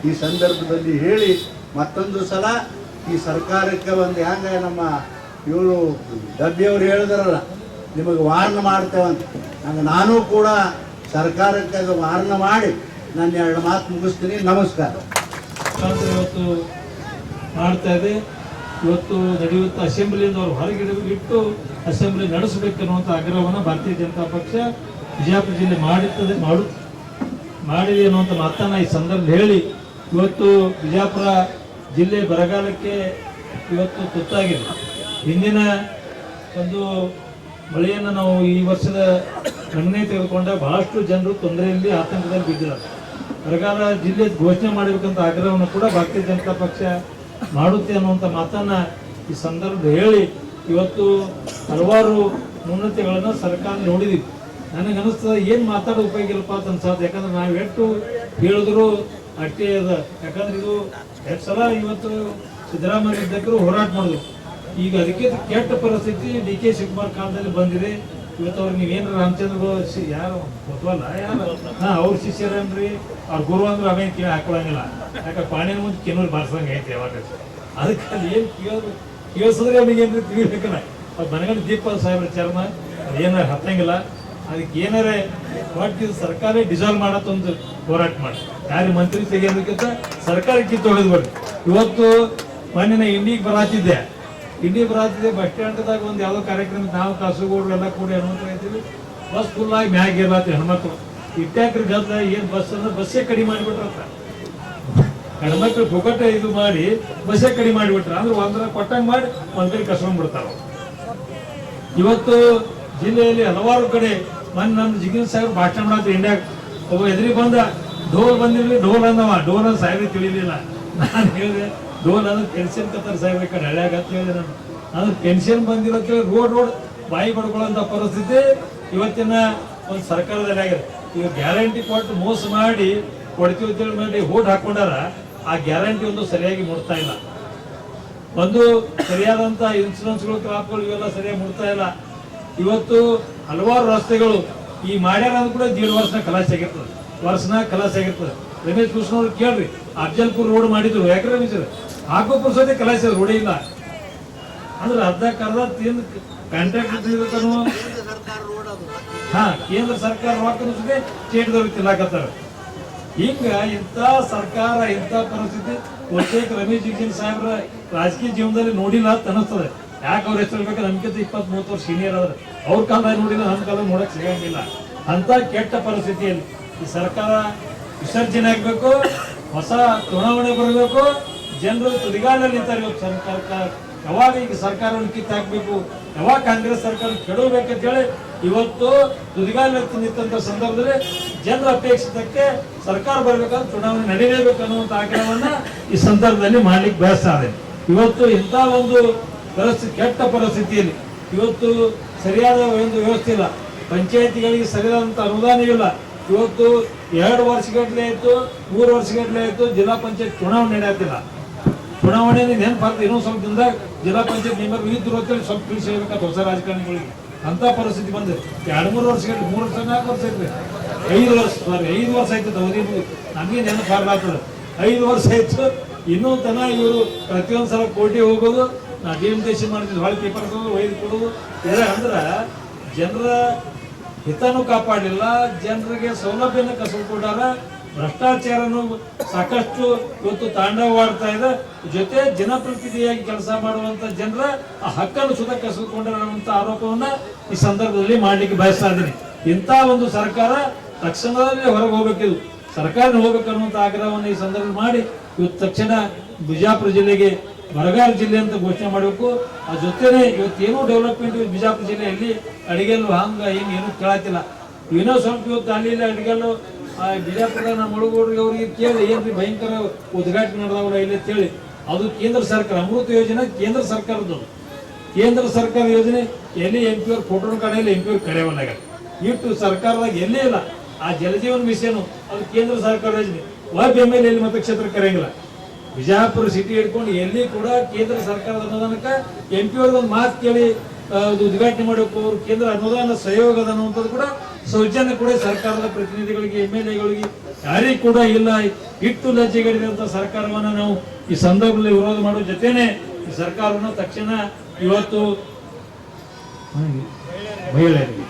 ಈ ಸಂದರ್ಭದಲ್ಲಿ ಹೇಳಿ, ಮತ್ತೊಂದು ಸಲ ಈ ಸರ್ಕಾರಕ್ಕೆ ಒಂದು ಹೆಂಗೆ ನಮ್ಮ ಇವರು ಡಬ್ಬಿಯವ್ರು ಹೇಳಿದ್ರಲ್ಲ, ನಿಮಗೆ ವಾರ್ನ್ ಮಾಡ್ತೇವಂತ. ನಾನು ಕೂಡ ಸರ್ಕಾರಕ್ಕೆ ಅದು ವಾರ್ನ್ ಮಾಡಿ ನಾನು 2 ಮಾತು ಮುಗಿಸ್ತೀನಿ. ನಮಸ್ಕಾರ. ಇವತ್ತು ಮಾಡ್ತಾ ಇದೆ. ಇವತ್ತು ನಡೆಯುತ್ತ ಅಸೆಂಬ್ಲಿಯಿಂದ ಅವ್ರು ಹೊರಗಿಡ ಇಟ್ಟು ಅಸೆಂಬ್ಲಿ ನಡೆಸಬೇಕನ್ನುವಂಥ ಆಗ್ರಹವನ್ನು ಭಾರತೀಯ ಜನತಾ ಪಕ್ಷ ಬಿಜಾಪುರ ಜಿಲ್ಲೆ ಮಾಡಿದೆ ಅನ್ನುವಂಥ ಮಾತನ್ನು ಈ ಸಂದರ್ಭದಲ್ಲಿ ಹೇಳಿ, ಇವತ್ತು ಬಿಜಾಪುರ ಜಿಲ್ಲೆ ಬರಗಾಲಕ್ಕೆ ಇವತ್ತು ತುತ್ತಾಗಿದೆ. ಹಿಂದಿನ ಒಂದು ಮಳೆಯನ್ನು ನಾವು ಈ ವರ್ಷದ ಗಣನೆ ತೆಗೆದುಕೊಂಡ ಬಹಳಷ್ಟು ಜನರು ತೊಂದರೆಯಲ್ಲಿ, ಆತಂಕದಲ್ಲಿ ಬಿದ್ದಿದ್ದಾರೆ. ಬರಗಾಲ ಜಿಲ್ಲೆ ಘೋಷಣೆ ಮಾಡಬೇಕಂತ ಆಗ್ರಹವನ್ನು ಕೂಡ ಭಾರತೀಯ ಜನತಾ ಪಕ್ಷ ಮಾಡುತ್ತೆ ಅನ್ನುವಂಥ ಮಾತನ್ನು ಈ ಸಂದರ್ಭದಲ್ಲಿ ಹೇಳಿ, ಇವತ್ತು ಹಲವಾರು ನ್ಯೂನತೆಗಳನ್ನು ಸರ್ಕಾರ ನೋಡಿದ್ದೀವಿ. ನನಗನ್ನಿಸ್ತದೆ ಏನು ಮಾತಾಡೋ ಉಪಯೋಗ ಇಲ್ಲಪ್ಪ ಅಂತ ಅನ್ಸತ್ತೆ. ಯಾಕಂದ್ರೆ ನಾವು ಎಷ್ಟು ಹೇಳಿದ್ರು ಅಷ್ಟೇ ಅದ. ಯಾಕಂದ್ರೆ ಇದು ಎಷ್ಟು ಸಲ ಇವತ್ತು ಸಿದ್ದರಾಮಯ್ಯ ಅಧ್ಯಕ್ಷರು ಹೋರಾಟ ಮಾಡಿದ್ರು. ಈಗ ಅದಕ್ಕೆ ಕೆಟ್ಟ ಪರಿಸ್ಥಿತಿ DK ಶಿವಕುಮಾರ್ ಕಾಲದಲ್ಲಿ ಬಂದಿದೆ. ಇವತ್ತು ಅವ್ರಿಗೆ ನೀವೇನು ರಾಮಚಂದ್ರ ಯಾರು ಗೊತ್ತವಲ್ಲ, ಯಾರು ಅವ್ರ ಶಿಷ್ಯರೇನ್ರಿ, ಅವ್ರ ಗುರು ಅಂದ್ರೆ ಅವೇನು ಕೇಳಿ ಹಾಕೊಳಂಗಿಲ್ಲ. ಯಾಕೆ ಪಾಣಿನ ಮುಂದೆ ಕೆನೂರು ಬಾರಿಸಂಗೆ ಐತೆ ಯಾವಾಗ. ಅದಕ್ಕೆ ಅಲ್ಲಿ ಏನು ಕೇಳಿಸಿದ್ರೆ ಅವ್ನಿಗೇನು ತಿಳಿಬೇಕಲ್ಲ. ಅವ್ರು ಮನೆಗಡೆ ದೀಪ ಸಾಹೇಬ್ರ ಚರ್ಮ ಏನಾರು ಹತ್ತಂಗಿಲ್ಲ. ಅದಕ್ಕೆ ಏನಾರೇ ಒಟ್ಟು ಸರ್ಕಾರ ಡಿಸಾಲ್ವ್ ಮಾಡತ್ತೊಂದು ಹೋರಾಟ ಮಾಡಿ, ಯಾರು ಮಂತ್ರಿ ತೆಗೆಯೋದಕ್ಕಿಂತ ಸರ್ಕಾರಕ್ಕೆ ಕಿತ್ತೊಗೆದು ಬರ್ರಿ. ಇವತ್ತು ಮೊನ್ನೆ ಇಂಡಿಗೆ ಬರಾತಿದ್ದೆ ಬಸ್ ಸ್ಟ್ಯಾಂಡ್ದಾಗ ಒಂದು ಯಾವುದೋ ಕಾರ್ಯಕ್ರಮ ನಾವು ಕಾಸುಗೌಡರು ಎಲ್ಲ ಕೂಡಿ ಅನ್ನುವಂತ ಇದ್ದೀವಿ. ಬಸ್ ಫುಲ್ ಆಗಿ ಮ್ಯಾಗ ಇರ್ಲಾತಿ ಹೆಣ್ಮಕ್ಳು ಇಟ್ಟಾಕ್ರಿ ಗದ್ದ ಏನ್ ಬಸ್ ಅಂದ್ರೆ ಬಸ್ಸೇ ಕಡಿಮೆ ಮಾಡಿಬಿಟ್ರಂತ ಹೆಣ್ಮಕ್ಳು ಪುಕಟ ಇದು ಮಾಡಿ ಬಸ್ಸೇ ಕಡಿಮೆ ಮಾಡಿಬಿಟ್ರ ಅಂದ್ರೆ ಒಂದರ ಕೊಟ್ಟಂಗ್ ಮಾಡಿ ಒಂದ್ ಕಡೆ ಕಸ್ಕೊಂಡ್ಬಿಡ್ತಾರ. ಇವತ್ತು ಜಿಲ್ಲೆಯಲ್ಲಿ ಹಲವಾರು ಕಡೆ ಮೊನ್ನೆ ನಮ್ಮ ಜಿಗಿನ್ ಸಾಹೇಬ್ ಭಾಷಣ ಮಾಡತ್ತಿ ಇಂಡಿಯಾಗ ಒಬ್ಬ ಎದುರಿ ಬಂದ ಡೋಲ್ ಬಂದಿರ್ಲಿ ಡೋಲ್ ಅಂದವ ಡೋಲ್ ಅಂತ ಸಾಹೇಬ್ರಿ ತಿಳಿಲಿಲ್ಲ. ನಾನು ಹೇಳಿದೆ ಡೋಲ್ ಅಂದ್ರೆ ಪೆನ್ಷನ್ ಕತ್ತಾರ ಸಾಹೇಬ್ರ ಕಡೆ ಹಳ್ಯಾಗ ಅಂತ ಹೇಳಿದೆ ನಾನು. ಅಂದ್ರೆ ಪೆನ್ಷನ್ ಬಂದಿರೋಕೆ ರೋಡ್ ಬಾಯಿ ಪಡ್ಕೊಳ್ಳೋಂಥ ಪರಿಸ್ಥಿತಿ ಇವತ್ತಿನ ಒಂದು ಸರ್ಕಾರದಲ್ಲಿ ಆಗಿದೆ. ಈಗ ಗ್ಯಾರಂಟಿ ಕೊಟ್ಟು ಮೋಸ ಮಾಡಿ ಕೊಡ್ತೀವಿ ಅಂತೇಳಿ ಮಾಡಿ ಓಟ್ ಹಾಕೊಂಡಾರ ಆ ಗ್ಯಾರಂಟಿ ಒಂದು ಸರಿಯಾಗಿ ಮುಡ್ತಾ ಇಲ್ಲ. ಒಂದು ಸರಿಯಾದಂಥ ಇನ್ಶೂರೆನ್ಸ್ಗಳು ಕ್ರಾಪ್ಗಳು ಇವೆಲ್ಲ ಸರಿಯಾಗಿ ಮುಡ್ತಾ ಇಲ್ಲ. ಇವತ್ತು ಹಲವಾರು ರಸ್ತೆಗಳು ಈ ಮಾಡ್ಯಾರ ಅಂದ್ ಕೂಡ 1.5 ವರ್ಷನ ಖಲಾಸಿ ಆಗಿರ್ತದೆ, ವರ್ಷನ ಖಲಾಸಿ ಆಗಿರ್ತದೆ. ರಮೇಶ್ ಕೃಷ್ಣ ಅವ್ರು ಕೇಳ್ರಿ, ಅಫ್ಜಲ್ಪುರ್ ರೋಡ್ ಮಾಡಿದ್ರು ಯಾಕೆ ರಮೇಶ್ ಹಾಕೋಪುರ ಸತಿ ಖಲಾಸಿ ರೋಡೇ ಇಲ್ಲ ಅಂದ್ರೆ ಅರ್ಧಕ್ಕರ್ಧ ತಿಂದು ಕಾಂಟ್ರಾಕ್ಟ್ ಹಾ ಕೇಂದ್ರ ಸರ್ಕಾರ ರೊಕ್ಕ ಸ್ಟೇಟ್ದವ್ರಿಗೆ ತಿನ್ನಾಕತ್ತಾರ. ಹಿಂಗ ಇಂಥ ಸರ್ಕಾರ ಇಂಥ ಪರಿಸ್ಥಿತಿ ಬಹುತೇಕ ರಮೇಶ್ ಜಿಗಜಿನ್ ಸಾಹೇಬ್ರ ರಾಜಕೀಯ ಜೀವನದಲ್ಲಿ ನೋಡಿಲ್ಲ ಅಂತ ಅನಿಸ್ತದೆ. ಯಾಕೆ ಅವ್ರ ಹೆಸರು ಹೇಳ್ಬೇಕು, ನಮ್ಗಿಂತ 20-30 ವರ್ಷ ಸೀನಿಯರ್ ಆದ್ರೆ ಅವ್ರ ಕಾಲದಾಗ ನೋಡಿಲ್ಲ, ನಮ್ಮ ಕಾಲದಾಗ ನೋಡಕ್ ಸಿಗಂಗಿಲ್ಲ. ಅಂತ ಕೆಟ್ಟ ಪರಿಸ್ಥಿತಿಯಲ್ಲಿ ಈ ಸರ್ಕಾರ ವಿಸರ್ಜನೆ ಆಗ್ಬೇಕು, ಹೊಸ ಚುನಾವಣೆ ಬರಬೇಕು, ಜನರು ತುದಿಗಾಲಲ್ಲಿ ನಿಂತಾರೆ. ಇವತ್ತು ಸರ್ಕಾರ ಯಾವಾಗ ಈಗ ಸರ್ಕಾರವನ್ನು ಕಿತ್ತಾಕ್ಬೇಕು, ಯಾವಾಗ ಕಾಂಗ್ರೆಸ್ ಸರ್ಕಾರ ಕೆಡಬೇಕಂತ ಹೇಳಿ ಇವತ್ತು ತುದಿಗಾಲಲ್ಲಿ ನಿಂತ ಸಂದರ್ಭದಲ್ಲಿ ಜನರ ಅಪೇಕ್ಷಿತಕ್ಕೆ ಸರ್ಕಾರ ಬರ್ಬೇಕಂದ್ರೆ ಚುನಾವಣೆ ನಡೀಲೇಬೇಕು ಅನ್ನುವಂಥ ಆಗ್ರಹವನ್ನ ಈ ಸಂದರ್ಭದಲ್ಲಿ ಮಾಡ್ಲಿಕ್ಕೆ ಬಯಸ್ತಾ ಇದೆ. ಇವತ್ತು ಇಂಥ ಒಂದು ಪರಿಸ್ಥಿತಿ ಕೆಟ್ಟ ಪರಿಸ್ಥಿತಿಯಲ್ಲಿ ಇವತ್ತು ಸರಿಯಾದ ಒಂದು ವ್ಯವಸ್ಥೆ ಇಲ್ಲ, ಪಂಚಾಯತಿಗಳಿಗೆ ಸರಿಯಾದಂಥ ಅನುದಾನ ಇಲ್ಲ. ಇವತ್ತು 2 ವರ್ಷಗಟ್ಟಲೆ ಆಯ್ತು, 3 ವರ್ಷಗಟ್ಟಲೆ ಆಯ್ತು, ಜಿಲ್ಲಾ ಪಂಚಾಯತ್ ಚುನಾವಣೆ ನಡೆಯುತ್ತಿಲ್ಲ. ಚುನಾವಣೆ ನೆನಪಾಗ್ತದೆ, ಇನ್ನೊಂದು ಸ್ವಲ್ಪ ದಿನದಾಗ ಜಿಲ್ಲಾ ಪಂಚಾಯತ್ ಮೆಂಬರ್ ಇದ್ರು ಅಂತೇಳಿ ಸ್ವಲ್ಪ ತಿಳಿಸಿ ಹೇಳ್ಬೇಕಾದ ಹೊಸ ರಾಜಕಾರಣಿಗಳಿಗೆ. ಅಂತ ಪರಿಸ್ಥಿತಿ ಬಂದಿದೆ. 2-3 ವರ್ಷಗಟ್ಟಲೆ, 3 ವರ್ಷ 4 ವರ್ಷ ಐತ್ರಿ, 5 ವರ್ಷ ಆಯ್ತದ ಅವಧಿ ನಮಗೆ ನೆನಪಾಗ್ಲಾಗ್ತದೆ. 5 ವರ್ಷ ಆಯ್ತು, ಇನ್ನೂ ತನ ಇವರು ಪ್ರತಿಯೊಂದು ಸಲ ಕೋರ್ಟಿಗೆ ಹೋಗೋದು, ನಾ ಡಿಎಂಟೇಷನ್ ಮಾಡ್ತಿದ್ವಿ, ಹೊಳೆ ಪೇಪರ್ ಒಯ್ದು ಕೊಡೋದು ಇದೆ. ಅಂದ್ರೆ ಜನರ ಹಿತನೂ ಕಾಪಾಡಲಿಲ್ಲ, ಜನರಿಗೆ ಸೌಲಭ್ಯನ ಕಸಿದುಕೊಂಡಾರ, ಭ್ರಷ್ಟಾಚಾರನು ಸಾಕಷ್ಟು ಇವತ್ತು ತಾಂಡವವಾಡ್ತಾ ಇದೆ. ಜೊತೆ ಜನಪ್ರತಿನಿಧಿಯಾಗಿ ಕೆಲಸ ಮಾಡುವಂತ ಜನರ ಆ ಹಕ್ಕನ್ನು ಸುತ ಕಸಿದುಕೊಂಡಂತ ಆರೋಪವನ್ನ ಈ ಸಂದರ್ಭದಲ್ಲಿ ಮಾಡ್ಲಿಕ್ಕೆ ಬಯಸ್ತಾ ಇದ್ದೀನಿ. ಇಂಥ ಒಂದು ಸರ್ಕಾರ ತಕ್ಷಣದಲ್ಲಿ ಹೊರಗೆ ಹೋಗ್ಬೇಕಿದು, ಸರ್ಕಾರ ಹೋಗ್ಬೇಕನ್ನುವಂತ ಆಗ್ರಹವನ್ನು ಈ ಸಂದರ್ಭದಲ್ಲಿ ಮಾಡಿ ಇವತ್ತು ತಕ್ಷಣ ಬಿಜಾಪುರ ಜಿಲ್ಲೆಗೆ ಬರಗಾಲ ಜಿಲ್ಲೆ ಅಂತ ಘೋಷಣೆ ಮಾಡಬೇಕು. ಆ ಜೊತೆನೆ ಇವತ್ತೇನೂ ಡೆವಲಪ್ಮೆಂಟ್ ಬಿಜಾಪುರ ಜಿಲ್ಲೆಯಲ್ಲಿ ಅಡಿಗೆಲ್ಲು ಹಂಗ ಹಿಂಗೆ ಏನೂ ಕೇಳತ್ತಿಲ್ಲ. ಏನೋ ಸ್ವಲ್ಪ ಇವತ್ತು ಅಲ್ಲಿ ಅಡಿಗೆಲ್ಲು ಬಿಜಾಪುರದ ನಮ್ಮ ಮುಳುಗೋಡ್ರಿಗೆ ಅವ್ರಿಗೆ ಕೇಳಿ ಏನ್ರಿ ಭಯಂಕರ ಉದ್ಘಾಟನೆ ನಡೆದವಲ್ಲ ಇಲ್ಲಿ ಅಂತೇಳಿ, ಅದು ಕೇಂದ್ರ ಸರ್ಕಾರ ಅಮೃತ ಯೋಜನೆ ಕೇಂದ್ರ ಸರ್ಕಾರದ್ದು. ಕೇಂದ್ರ ಸರ್ಕಾರ ಯೋಜನೆ ಎಲ್ಲಿ MP ಅವ್ರ ಫೋಟೋನ ಕಡೆಯಲ್ಲಿ MP ಅವ್ರು ಕರೆಯವಲ್ಲ. ಇಟ್ಟು ಸರ್ಕಾರದಾಗ ಎಲ್ಲೇ ಇಲ್ಲ. ಆ ಜಲಜೀವನ್ ಮಿಷನ್ ಅದು ಕೇಂದ್ರ ಸರ್ಕಾರ ಯೋಜನೆ. MLA ಎಲ್ಲಿ ಮತಕ್ಷೇತ್ರ ಕರೆಯಂಗಿಲ್ಲ. ಬಿಜಾಪುರ ಸಿಟಿ ಹಿಡ್ಕೊಂಡು ಎಲ್ಲಿ ಕೂಡ ಕೇಂದ್ರ ಸರ್ಕಾರದ ಅನುದಾನಕ್ಕೆ MP ಅವ್ರದೊಂದು ಮಾತು ಕೇಳಿ ಉದ್ಘಾಟನೆ ಮಾಡಬೇಕು. ಅವರು ಕೇಂದ್ರ ಅನುದಾನ ಸಹಯೋಗದ ಅನ್ನುವಂಥದ್ದು ಕೂಡ ಸೌಜನ್ಯ ಕೂಡ ಸರ್ಕಾರದ ಪ್ರತಿನಿಧಿಗಳಿಗೆ MLAಗಳಿಗೆ ಯಾರಿಗೂ ಕೂಡ ಇಲ್ಲ. ಇಟ್ಟು ಲಜ್ಜೆಗಡಿದಂಥ ಸರ್ಕಾರವನ್ನು ನಾವು ಈ ಸಂದರ್ಭದಲ್ಲಿ ವಿರೋಧ ಮಾಡೋ ಜೊತೆನೆ ಈ ಸರ್ಕಾರವನ್ನು ತಕ್ಷಣ ಇವತ್ತು ಮಹಿಳೆಯರಿಗೆ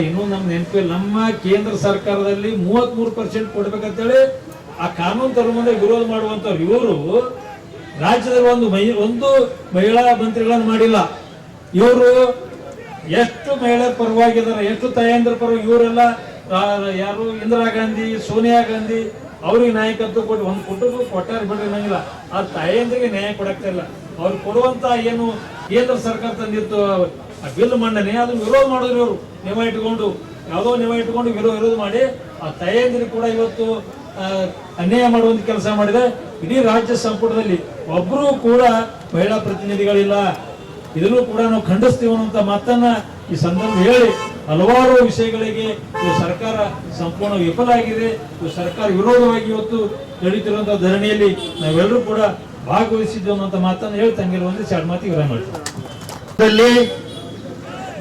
ಇನ್ನೂ ನಮ್ಮ ನೆನಪಿಲ್ಲ, ನಮ್ಮ ಕೇಂದ್ರ ಸರ್ಕಾರದಲ್ಲಿ 33% ಕೊಡ್ಬೇಕಂತೇಳಿ ಆ ಕಾನೂನು ತರುವ ಮುಂದೆ ವಿರೋಧ ಮಾಡುವಂತವ್ರು ಇವರು ರಾಜ್ಯದಲ್ಲಿ ಒಂದು ಮಹಿಳಾ ಮಂತ್ರಿಗಳನ್ನು ಮಾಡಿಲ್ಲ. ಇವರು ಎಷ್ಟು ಮಹಿಳೆಯರ ಪರವಾಗಿದ್ದಾರೆ, ಎಷ್ಟು ತಾಯಂದ್ರ ಪರವಾಗಿ. ಇವರೆಲ್ಲ ಯಾರು ಇಂದಿರಾ ಗಾಂಧಿ, ಸೋನಿಯಾ ಗಾಂಧಿ ಅವ್ರಿಗೆ ನಾಯಕತ್ವ ಕೊಟ್ಟು ಒಂದು ಕುಟುಂಬ ಕೊಟ್ಟಾರ ಬಿಡ್ರಿ ನಂಗಿಲ್ಲ. ಆ ತಾಯಂದ್ರಿಗೆ ನ್ಯಾಯ ಕೊಡಕ್ತಾ ಇಲ್ಲ. ಅವ್ರು ಕೊಡುವಂತ ಏನು ಕೇಂದ್ರ ಸರ್ಕಾರ ತಂದಿತ್ತು ಬಿಲ್ ಮಂಡನೆ ಅದನ್ನು ವಿರೋಧ ಮಾಡಿದ್ರು. ಇವರು ನಿಯಮ ಇಟ್ಕೊಂಡು ಯಾವುದೋ ನಿಯಮ ಇಟ್ಕೊಂಡು ವಿರೋಧ ಮಾಡಿ ಆ ತಾಯಂದ್ರಿಗೆ ಕೂಡ ಇವತ್ತು ಅನ್ಯಾಯ ಮಾಡುವಂತ ಕೆಲಸ ಮಾಡಿದೆ. ಇಡೀ ರಾಜ್ಯ ಸಂಪುಟದಲ್ಲಿ ಒಬ್ಬರೂ ಕೂಡ ಮಹಿಳಾ ಪ್ರತಿನಿಧಿಗಳಿಲ್ಲ. ಇದನ್ನು ಕೂಡ ನಾವು ಖಂಡಿಸ್ತೀವಿ ಅನ್ನುವಂತ ಮಾತನ್ನ ಈ ಸಂದರ್ಭ ಹೇಳಿ ಹಲವಾರು ವಿಷಯಗಳಿಗೆ ಈ ಸರ್ಕಾರ ಸಂಪೂರ್ಣ ವಿಫಲ ಆಗಿದೆ. ಈ ಸರ್ಕಾರ ವಿರೋಧವಾಗಿ ಇವತ್ತು ನಡೀತಿರುವಂತಹ ಧರಣಿಯಲ್ಲಿ ನಾವೆಲ್ಲರೂ ಕೂಡ ಭಾಗವಹಿಸಿದ್ದು ಅನ್ನುವಂತ ಮಾತನ್ನು ಹೇಳಿ ತಂಗಿರು ಒಂದು 2 ಮಾತಿಗೆ ವಿರಾಮ ಮಾಡ್ತೀವಿ.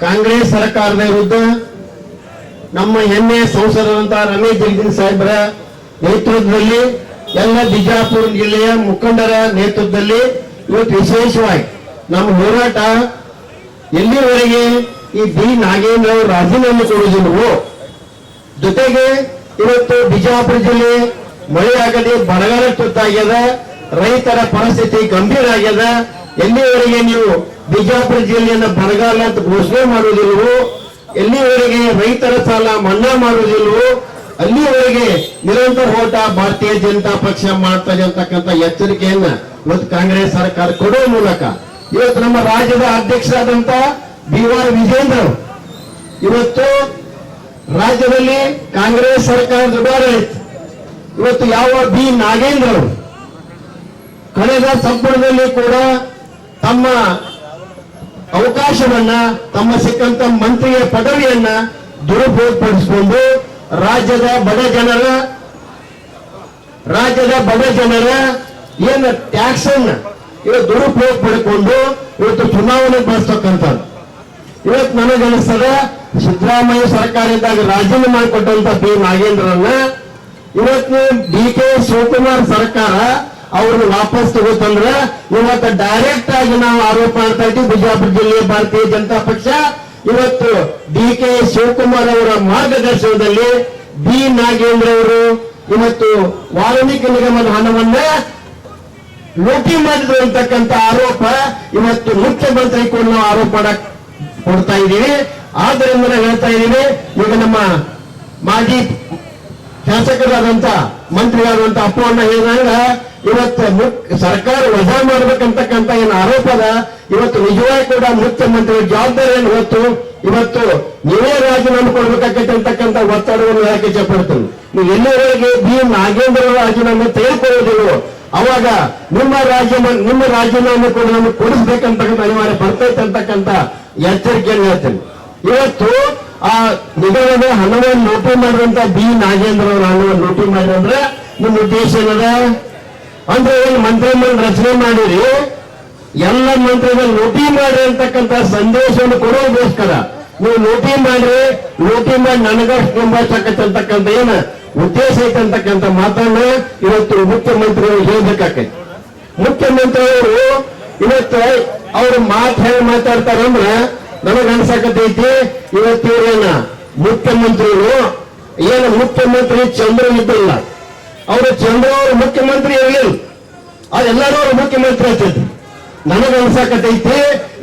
ಕಾಂಗ್ರೆಸ್ ಸರ್ಕಾರದ ವಿರುದ್ಧ ನಮ್ಮ ಹೆಮ್ಮೆಯ ಸಂಸದರಂತಹ ರಮೇಶ್ ಜಿಗಜಿನ್ ಸಾಹೇಬರ ನೇತೃತ್ವದಲ್ಲಿ ಎಲ್ಲ ಬಿಜಾಪುರ ಜಿಲ್ಲೆಯ ಮುಖಂಡರ ನೇತೃತ್ವದಲ್ಲಿ ಇವತ್ತು ವಿಶೇಷವಾಗಿ ನಮ್ಮ ಹೋರಾಟ ಎಲ್ಲಿವರೆಗೆ ಈ ಬಿ ನಾಗೇಂದ್ರ ಅವರು ರಾಜೀನಾಮೆ ಕೊಡುವುದಿಲ್ಲವೋ, ಜೊತೆಗೆ ಇವತ್ತು ಬಿಜಾಪುರ ಜಿಲ್ಲೆ ಮಳೆ ಆಗದೆ ಬರಗಾಲ ತುತ್ತಾಗ್ಯದ, ರೈತರ ಪರಿಸ್ಥಿತಿ ಗಂಭೀರ ಆಗ್ಯದ. ಎಲ್ಲಿವರೆಗೆ ನೀವು ಬಿಜಾಪುರ ಜಿಲ್ಲೆಯನ್ನು ಬರಗಾಲ ಅಂತ ಘೋಷಣೆ ಮಾಡುವುದಿಲ್ಲವೋ, ಎಲ್ಲಿವರೆಗೆ ರೈತರ ಸಾಲ ಮನ್ನಾ ಮಾಡುವುದಿಲ್ಲವೋ ಅಲ್ಲಿವರೆಗೆ ನಿರಂತರ ಹೋರಾಟ ಭಾರತೀಯ ಜನತಾ ಪಕ್ಷ ಮಾಡ್ತದೆ ಅಂತಕ್ಕಂಥ ಎಚ್ಚರಿಕೆಯನ್ನ ಇವತ್ತು ಕಾಂಗ್ರೆಸ್ ಸರ್ಕಾರ ಕೊಡುವ ಮೂಲಕ ಇವತ್ತು ನಮ್ಮ ರಾಜ್ಯದ ಅಧ್ಯಕ್ಷರಾದಂತ BY ವಿಜೇಂದ್ರ ಇವತ್ತು ರಾಜ್ಯದಲ್ಲಿ ಕಾಂಗ್ರೆಸ್ ಸರ್ಕಾರ ದುಬಾರಿ ಆಯ್ತು. ಇವತ್ತು ಯಾವ B ನಾಗೇಂದ್ರ ಅವರು ಕಳೆದ ಸಂಪುಟದಲ್ಲಿ ಕೂಡ ತಮ್ಮ ಅವಕಾಶವನ್ನ ತಮ್ಮ ಸಿಕ್ಕಂತ ಮಂತ್ರಿಯ ಪದವಿಯನ್ನ ದುರುಪಯೋಗಪಡಿಸಿಕೊಂಡು ರಾಜ್ಯದ ಬಡ ಜನರ ಏನು ಟ್ಯಾಕ್ಸ್ ಅನ್ನ ಇವತ್ತು ದುರುಪಯೋಗ ಪಡ್ಕೊಂಡು ಇವತ್ತು ಚುನಾವಣೆ ಬಳಸ್ತಕ್ಕಂಥದ್ದು. ಇವತ್ತು ನನಗನ್ನಿಸ್ತದ ಸಿದ್ದರಾಮಯ್ಯ ಸರ್ಕಾರ ಇದ್ದಾಗ ರಾಜೀನಾಮೆ ಮಾಡಿಕೊಟ್ಟಂತ B ನಾಗೇಂದ್ರನ್ನ ಇವತ್ತು DK ಶಿವಕುಮಾರ್ ಸರ್ಕಾರ ಅವ್ರನ್ನ ವಾಪಸ್ ತಗೋತಂದ್ರ ಇವತ್ತು ಡೈರೆಕ್ಟ್ ಆಗಿ ನಾವು ಆರೋಪ ಮಾಡ್ತಾ ಇದ್ದೀವಿ. ಬಿಜಾಪುರ ಜಿಲ್ಲೆ ಭಾರತೀಯ ಜನತಾ ಪಕ್ಷ ಇವತ್ತು DK ಶಿವಕುಮಾರ್ ಅವರ ಮಾರ್ಗದರ್ಶನದಲ್ಲಿ B ನಾಗೇಂದ್ರ ಅವರು ಇವತ್ತು ವಾಲ್ಮೀಕಿ ನಿಗಮದ ಹಣವನ್ನ ಲೂಟಿ ಮಾಡಿದ್ರು ಅಂತಕ್ಕಂಥ ಆರೋಪ ಇವತ್ತು ಮುಖ್ಯಮಂತ್ರಿ ಕೂಡ ನಾವು ಆರೋಪ ಕೊಡ್ತಾ ಇದ್ದೀವಿ. ಆದ್ದರಿಂದ ನಾವು ಹೇಳ್ತಾ ಇದ್ದೀವಿ, ಈಗ ನಮ್ಮ ಮಾಜಿ ಶಾಸಕರಾದಂತ ಮಂತ್ರಿಗಳಾದಂತ ಅಪ್ಪಣ್ಣ ಹೇಳಿದಾಗ ಇವತ್ತು ಸರ್ಕಾರ ವಜಾ ಮಾಡ್ಬೇಕಂತಕ್ಕಂಥ ಏನು ಆರೋಪ ಅದ, ಇವತ್ತು ನಿಜವಾಗಿ ಕೂಡ ಮುಖ್ಯಮಂತ್ರಿ ಜವಾಬ್ದಾರಿಯನ್ನು ಹೊತ್ತು ಇವತ್ತು ನೀವೇ ರಾಜೀನಾಮೆ ಕೊಡ್ಬೇಕಾಗತ್ತೆ ಅಂತಕ್ಕಂಥ ಒತ್ತಡವನ್ನು ಹೇಳಕ್ಕೆ ಇಷ್ಟಪಡ್ತೀನಿ. ನೀವು ಎಲ್ಲಿವರೆಗೆ B ನಾಗೇಂದ್ರ ರಾಜೀನಾಮೆ ತೆಗೆದುಕೊಳ್ಳೋದಿಲ್ಲ ಅವಾಗ ನಿಮ್ಮ ರಾಜೀನಾಮೆ ಕೂಡ ನಮಗೆ ಕೊಡಿಸ್ಬೇಕಂತಕ್ಕಂಥ ಅನಿವಾರ್ಯ ಬರ್ತೈತೆ ಅಂತಕ್ಕಂಥ ಎಚ್ಚರಿಕೆಯನ್ನು ಹೇಳ್ತೇನೆ. ಇವತ್ತು ಆ ನಿಗಮದ ಹಣವನ್ನು ಲೂಟಿ ಮಾಡಿದಂತ B ನಾಗೇಂದ್ರ ಅವರ ಹಣವನ್ನು ಲೂಟಿ ಮಾಡಿದ್ರೆ ನಿಮ್ಮ ಉದ್ದೇಶ ಏನದ ಅಂದ್ರೆ ಏನು ಮಂತ್ರಿಮಂಡಲ ರಚನೆ ಮಾಡಿರಿ, ಎಲ್ಲ ಮಂತ್ರಿಗಳು ಲೂಟಿ ಮಾಡಿ ಅಂತಕ್ಕಂಥ ಸಂದೇಶವನ್ನು ಕೊಡೋದಕ್ಕೋಸ್ಕರ ನೀವು ಲೂಟಿ ಮಾಡಿ ನನಗಷ್ಟು ಅಂತಕ್ಕಂಥ ಏನ ಉದ್ದೇಶ ಐತೆ ಅಂತಕ್ಕಂಥ ಮಾತನ್ನ ಇವತ್ತು ಮುಖ್ಯಮಂತ್ರಿಗಳು ಹೇಳ್ಬೇಕಾಕೈತಿ. ಮುಖ್ಯಮಂತ್ರಿಯವರು ಇವತ್ತು ಅವ್ರ ಮಾತು ಹೇಳಿ ಮಾತಾಡ್ತಾರಂದ್ರೆ ನನಗೆ ಅನ್ಸಕತೈತಿ ಇವತ್ತು ಇವ್ರೇನ ಮುಖ್ಯಮಂತ್ರಿಗಳು ಮುಖ್ಯಮಂತ್ರಿ ಚಂದ್ರ ಇದ್ದಿಲ್ಲ, ಅವರು ಚಂದ್ರ ಅವರು ಮುಖ್ಯಮಂತ್ರಿ ಇರಲಿಲ್ಲ, ಅದೆಲ್ಲರೂ ಅವ್ರು ಮುಖ್ಯಮಂತ್ರಿ ಆಗ್ತೈತಿ. ನನಗೆ ಅನ್ಸಕತೈತಿ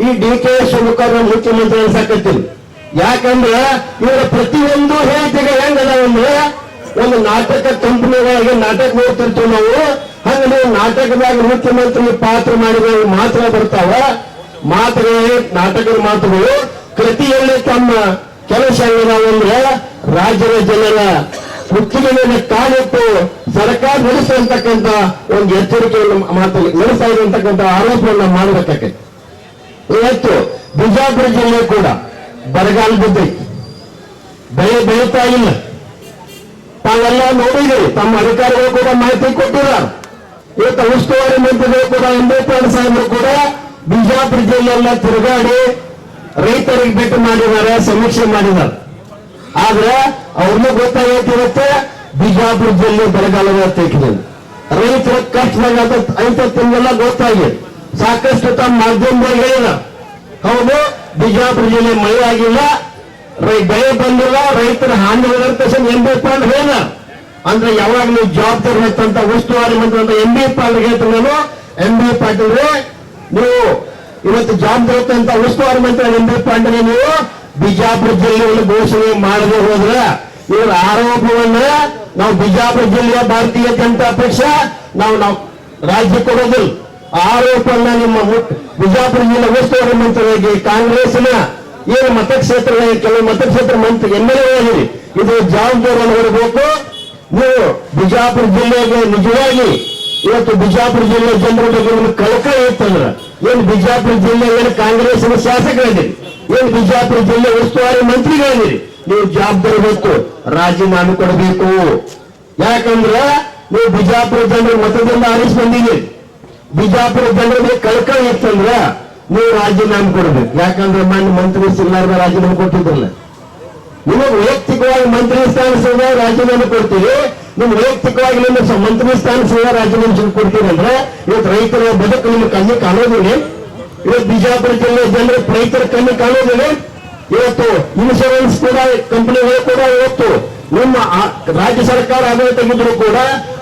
ಈ DK ಶಿವಕುಮಾರ್ ಮುಖ್ಯಮಂತ್ರಿ ಅನ್ಸಕತ್ತಿಲ್ಲ. ಯಾಕಂದ್ರೆ ಇವರ ಪ್ರತಿಯೊಂದು ಹೇಳಿಕೆಗೆ ಹೆಂಗದಾವಂದ್ರೆ ಒಂದು ನಾಟಕ ಕಂಪನಿಗಳಿಗೆ ನಾಟಕ ನೋಡ್ತಿರ್ತೀವಿ ನಾವು, ಹಂಗ ನೀವು ನಾಟಕದಾಗ ಮುಖ್ಯಮಂತ್ರಿ ಪಾತ್ರ ಮಾಡಿದಾಗ ಮಾತ್ರ ಬರ್ತಾವ ನಾಟಕದ ಮಾತುಗಳು. ಕೃತಿಯಲ್ಲಿ ತಮ್ಮ ಕೆಲಸ ಹೆಂಗದಾವಂದ್ರೆ ರಾಜ್ಯದ ಜನರ ಮುತ್ತಿಗೆ ಮೇಲೆ ಕಾಲಿಟ್ಟು ಸರ್ಕಾರ ನಡೆಸುವಂತಕ್ಕಂಥ ಒಂದು ಎಚ್ಚರಿಕೆಯನ್ನು ನಡೆಸ್ತಾ ಇರುವಂತಕ್ಕಂಥ ಆರೋಪವನ್ನು ಮಾಡಬೇಕಾಗೈತೆ. ಇವತ್ತು ಬಿಜಾಪುರ ಜಿಲ್ಲೆ ಕೂಡ ಬರಗಾಲ ಬಿದ್ದೈತಿ, ಬೆಳೆ ಬೆಳೀತಾ ಇಲ್ಲ. ತಾವೆಲ್ಲ ನೋಡಿದ್ರಿ, ತಮ್ಮ ಅಧಿಕಾರಿಗಳು ಕೂಡ ಮಾಹಿತಿ ಕೊಟ್ಟಿದ್ದಾರೆ. ಇವತ್ತು ಉಸ್ತುವಾರಿ ಮಂತ್ರಿಗಳು ಕೂಡ ಅಂಬೇಡ್ಕರ್ ಸಾಹೇಬರು ಕೂಡ ಬಿಜಾಪುರ ಜಿಲ್ಲೆಯೆಲ್ಲ ತಿರುಗಾಡಿ ರೈತರಿಗೆ ಭೇಟಿ ಮಾಡಿದ್ದಾರೆ, ಸಮೀಕ್ಷೆ ಮಾಡಿದ್ದಾರೆ. ಆದ್ರೆ ಅವ್ರಿಗೂ ಗೊತ್ತಾಗೈತಿ ಇವತ್ತು ಬಿಜಾಪುರ ಜಿಲ್ಲೆ ಬರಗಾಲದ ತೆಗೆದ ರೈತರ ಕಷ್ಟದಾಗ ಐತ ತಿಂಗೆಲ್ಲ ಗೊತ್ತಾಗಿದೆ. ಸಾಕಷ್ಟು ತಮ್ಮ ಮಾಧ್ಯಮದಲ್ಲಿ ಹೇಳಿದ, ಹೌದು ಬಿಜಾಪುರ ಜಿಲ್ಲೆ ಮಳೆ ಆಗಿಲ್ಲ, ಬೆಳೆ ಬಂದಿಲ್ಲ, ರೈತರ ಹಾನಿ MB ಪಾಲ್ ಹೇಳ ಅಂದ್ರೆ ಯಾವಾಗ ನೀವು ಜವಾಬ್ದಾರಿ ಹೊತ್ತಂತ ಉಸ್ತುವಾರಿ ಮಂತ್ರಿ ಅಂತ MB ಪಾಲ್ ಹೇಳ್ತೀನಿ ನಾನು. MB ಪಾಟೀಲ್ ನೀವು ಇವತ್ತು ಜವಾಬ್ದಾರಿ ಹೊತ್ತಂತ ಉಸ್ತುವಾರಿ ಮಂತ್ರಿ MB ಪಾಟೀಲ್ ನೀವು ಬಿಜಾಪುರ ಜಿಲ್ಲೆಯನ್ನು ಘೋಷಣೆ ಮಾಡದೆ ಹೋದ್ರೆ ಇವರ ಆರೋಪವನ್ನ ನಾವು ಬಿಜಾಪುರ ಜಿಲ್ಲೆಯ ಭಾರತೀಯ ಜನತಾ ಪಕ್ಷ ನಾವು ರಾಜ್ಯ ಕೊಡೋದಿಲ್ಲ. ಆರೋಪವನ್ನ ನಿಮ್ಮ ಬಿಜಾಪುರ ಜಿಲ್ಲೆ ಉಸ್ತುವಾರಿ ಮಂತ್ರಿಯಾಗಿ ಕಾಂಗ್ರೆಸ್ನ ಏನು ಮತಕ್ಷೇತ್ರಗಳಿಗೆ ಕೆಲವು ಮತಕ್ಷೇತ್ರ ಮಂತ್ರಿ MLA ಆಗಿರಿ, ಇದು ಜವಾಬ್ದಾರಿಯನ್ನು ಹೊರಬೇಕು. ನೀವು ಬಿಜಾಪುರ ಜಿಲ್ಲೆಗೆ ನಿಜವಾಗಿ ಇವತ್ತು ಬಿಜಾಪುರ ಜಿಲ್ಲೆ ಜನರ ಬಗ್ಗೆ ನಿಮ್ಗೆ ಕಳಕಳಿ ಇತ್ತಂದ್ರ ಏನು ಬಿಜಾಪುರ ಜಿಲ್ಲೆ ಏನು ಕಾಂಗ್ರೆಸ್ನ ಶಾಸಕರಿದ್ದೀರಿ, ಏನು ಬಿಜಾಪುರ ಜಿಲ್ಲೆ ಉಸ್ತುವಾರಿ ಮಂತ್ರಿಗಳಿದ್ದೀರಿ, ನೀವು ಜವಾಬ್ದಾರಿ ಹೊತ್ತು ರಾಜೀನಾಮೆ ಕೊಡಬೇಕು. ಯಾಕಂದ್ರೆ ನೀವು ಬಿಜಾಪುರ ಜನರ ಮತದಿಂದ ಆರಿಸಿ ಬಂದಿದ್ದೀರಿ. ಬಿಜಾಪುರ ಜನರಿಗೆ ಕಳಕಳಿ ಇತ್ತಂದ್ರ ನೀವು ರಾಜೀನಾಮೆ ಕೊಡಬೇಕು. ಯಾಕಂದ್ರೆ ಮಾನ್ಯ ಮಂತ್ರಿ ಸಿಲ್ಲಾರ್ದ ರಾಜೀನಾಮೆ ಕೊಟ್ಟಿದ್ರಲ್ಲ, ನಿಮಗೆ ವೈಯಕ್ತಿಕವಾಗಿ ಮಂತ್ರಿ ಸ್ಥಾನ ಸಿಗ ರಾಜೀನಾಮೆ ಕೊಡ್ತೀವಿ, ನಿಮ್ ವೈಯಕ್ತಿಕವಾಗಿ ನಿಮ್ಮ ಮಂತ್ರಿ ಸ್ಥಾನ ಸಿಗ ರಾಜೀನಾಮೆ ಕೊಡ್ತೀರಿ ಅಂದ್ರೆ ಇವತ್ತು ರೈತರ ಬದುಕು ನಿಮ್ಗೆ ಕಣ್ಣಿ ಕಾಣೋದಿಲ್ಲ. ಇವತ್ತು ಬಿಜಾಪುರ ಜಿಲ್ಲೆ ಜನರು ರೈತರ ಕಣ್ಣಿ ಕಾಣೋದಿಲ್ಲ. ಇವತ್ತು ಇನ್ಶೂರೆನ್ಸ್ ಕೂಡ ಕಂಪನಿಗಳು ಕೂಡ ಇವತ್ತು ನಿಮ್ಮ ರಾಜ್ಯ ಸರ್ಕಾರ ಆಡಳಿತ ತೆಗೆದ್ರು ಕೂಡ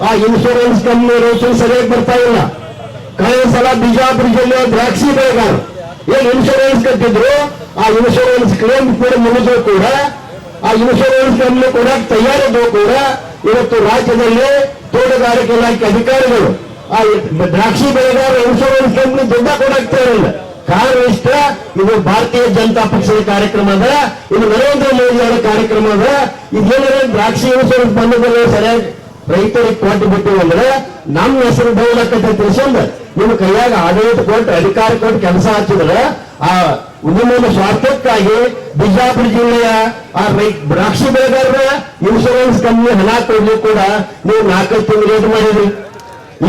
ಆ ಇನ್ಶೂರೆನ್ಸ್ ಕಂಪನಿ ರೇಷನ್ ಸರಿಯಾಗಿ ಬರ್ತಾ ಇಲ್ಲ. ಕಳೆದ ಸಲ ಬಿಜಾಪುರ ಜಿಲ್ಲೆಯ ದ್ರಾಕ್ಷಿ ಬೆಳೆಗಾರ ಏನ್ ಇನ್ಶೂರೆನ್ಸ್ ಕಟ್ಟಿದ್ರು ಆ ಇನ್ಶೂರೆನ್ಸ್ ಕ್ಲೇಮ್ ಕೂಡ ಮುಗಿದ್ರು ಕೂಡ ಆ ಇನ್ಶೂರೆನ್ಸ್ ಕಂಪ್ನಿ ಕೂಡ ತಯಾರಿದ್ರು ಕೂಡ ಇವತ್ತು ರಾಜ್ಯದಲ್ಲಿ ತೋಟಗಾರಿಕೆ ಇಲಾಖೆ ಅಧಿಕಾರಿಗಳು ಆ ದ್ರಾಕ್ಷಿ ಬೆಳೆಗಾರ ಇನ್ಶೂರೆನ್ಸ್ ಕಂಪ್ನಿ ದುಡ್ಡ ಕೊಡಾಗ್ತಾ ಇರಲಿಲ್ಲ. ಕಾರಣ ಇಷ್ಟ, ಇದು ಭಾರತೀಯ ಜನತಾ ಪಕ್ಷದ ಕಾರ್ಯಕ್ರಮ ಅದ, ಇದು ನರೇಂದ್ರ ಮೋದಿ ಅವರ ಕಾರ್ಯಕ್ರಮ ಅದ. ಇದೇನಾದ್ರೆ ದ್ರಾಕ್ಷಿ ಇನ್ಶೂರೆನ್ಸ್ ಬಂಧದಲ್ಲಿ ಸರಿಯಾಗಿ ರೈತರಿಗೆ ಕೊಟ್ಟು ಬಿಟ್ಟು ಅಂದ್ರೆ ನಮ್ಮ ಹೆಸರು ಬಯಲಕ್ಕಂತ ತಿಳಿಸಂದ ನಿಮ್ಮ ಕೈಯಾಗ ಆಡಳಿತ ಕೊಟ್ಟು ಅಧಿಕಾರ ಕೊಟ್ಟು ಕೆಲಸ ಹಚ್ಚಿದ್ರೆ ಆ ನಿಮ್ಮ ಸ್ವಾರ್ಥಕ್ಕಾಗಿ ಬಿಜಾಪುರ ಜಿಲ್ಲೆಯ ಆ ದ್ರಾಕ್ಷಿ ಬೆಳೆಗಾರರ ಇನ್ಶೂರೆನ್ಸ್ ಕಂಪ್ನಿ ಹಣ ಕೊಡ್ಲಿ ಕೂಡ ನೀವು 4 ತಿಂಗಳು ಲೇಟ್ ಮಾಡಿದ್ರಿ.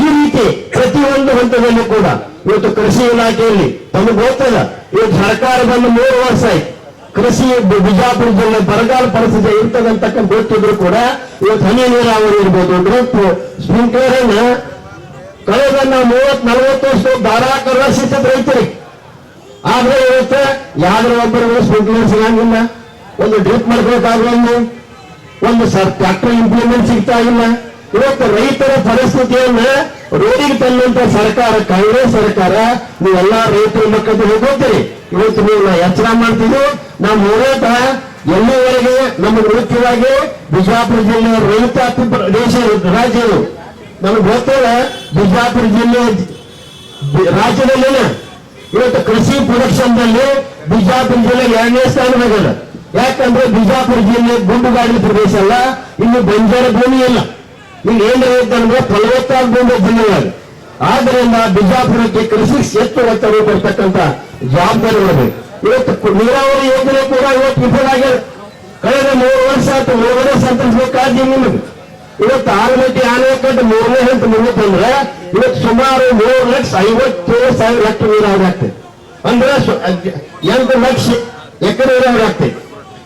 ಈ ರೀತಿ ಪ್ರತಿಯೊಂದು ಹಂತದಲ್ಲೂ ಕೂಡ ಇವತ್ತು ಕೃಷಿ ಇಲಾಖೆಯಲ್ಲಿ ತಮಗೆ ಗೊತ್ತದ, ಇವತ್ತು ಸರ್ಕಾರ ಬಂದು 3 ವರ್ಷ ಆಯ್ತು. ಕೃಷಿ ಬಿಜಾಪುರ ಜಿಲ್ಲೆ ಬರಗಾಲ ಪರಿಸ್ಥಿತಿ ಇರ್ತದಂತಕ್ಕಂಥ ಗೊತ್ತಿದ್ರು ಕೂಡ ಇವತ್ತು ಹನಿ ನೀರಾವರಿ ಇರ್ಬೋದು, ಡ್ರಿಪ್ ಸ್ಪ್ರಿಂಕ್ಲರ್ ಅನ್ನ ಕಳೆದ ನಾವು 30-40 ವರ್ಷ ಧಾರಾಕಾರ ಸಿಗ್ತದೆ ರೈತರಿಗೆ. ಆದ್ರೆ ಇವತ್ತು ಯಾವ್ದ್ರ ಒಬ್ಬರಿಗೂ ಸ್ಪ್ರಿಂಕ್ಲರ್ ಸಿಗಂಗಿಲ್ಲ, ಒಂದು ಡ್ರಿಪ್ ಮಾಡ್ಬೇಕಾದ್ರೆ ಒಂದು ಟ್ರಾಕ್ಟರ್ ಇಂಪ್ಲಿಮೆಂಟ್ ಸಿಗ್ತಾ ಇಲ್ಲ. ಇವತ್ತು ರೈತರ ಪರಿಸ್ಥಿತಿಯನ್ನ ರೋಡಿಗೆ ತಂದಂತ ಸರ್ಕಾರ ಕಾಂಗ್ರೆಸ್ ಸರ್ಕಾರ. ನೀವೆಲ್ಲ ರೈತರ ಮಕ್ಕಳು ಹೋಗ್ತೀರಿ. ಇವತ್ತು ನೀವು ಎಚ್ಚರ ಮಾಡ್ತಿದ್ದು ನಾವು ಹೋರಾಟ ಎಲ್ಲಿವರೆಗೆ ನಮಗೆ ಮುಖ್ಯವಾಗಿ ಬಿಜಾಪುರ ಜಿಲ್ಲೆಯ ರೈತ ದೇಶ ರಾಜ್ಯ ನಮಗೆ ಗೊತ್ತಲ್ಲ. ಬಿಜಾಪುರ ಜಿಲ್ಲೆ ರಾಜ್ಯದಲ್ಲಿನ ಇವತ್ತು ಕೃಷಿ ಪ್ರೊಡಕ್ಷನ್ದಲ್ಲಿ ಬಿಜಾಪುರ ಜಿಲ್ಲೆ 2ನೇ ಸ್ಥಾನವಾಗಲ್ಲ. ಯಾಕಂದ್ರೆ ಬಿಜಾಪುರ ಜಿಲ್ಲೆ ಗುಂಡುಗಾಡಿ ಪ್ರದೇಶ ಅಲ್ಲ, ಇನ್ನು ಬಂಜಾರ ಭೂಮಿ ಇಲ್ಲ. ಇಲ್ಲಿ ಏನ್ ಅಂದ್ರೆ ಫಲವತ್ತಾದ ಭೂಮಿ ಜಿಲ್ಲೆಯಾಗ. ಆದ್ರಿಂದ ಬಿಜಾಪುರಕ್ಕೆ ಕೃಷಿ ಹೆಚ್ಚು ಒತ್ತಡ ಕೊಡ್ತಕ್ಕಂಥ ಜವಾಬ್ದಾರಿ ಇರಬೇಕು. ಇವತ್ತು ನೀರಾವರಿ ಯೋಜನೆ ಕೂಡ ಇವತ್ತು ವಿಫಲ ಆಗ್ಯದ. ಕಳೆದ 3 ವರ್ಷ ಆಯ್ತು, 3 ಸಂತರಿಸಬೇಕಾದ ನಿಮಗೆ. ಇವತ್ತು ಆಲಮಟ್ಟಿ ಆನೆಕಟ್ಟು 3ನೇ ಹಂತ ಮುಗಿತಂದ್ರೆ ಇವತ್ತು ಸುಮಾರು 3,57,000 ಹೆಕ್ಟರ್ ನೀರಾವರಿ ಆಗ್ತದೆ. ಅಂದ್ರೆ 8 ಲಕ್ಷ ಎಕರೆ ನೀರಾವರಿ ಆಗ್ತದೆ.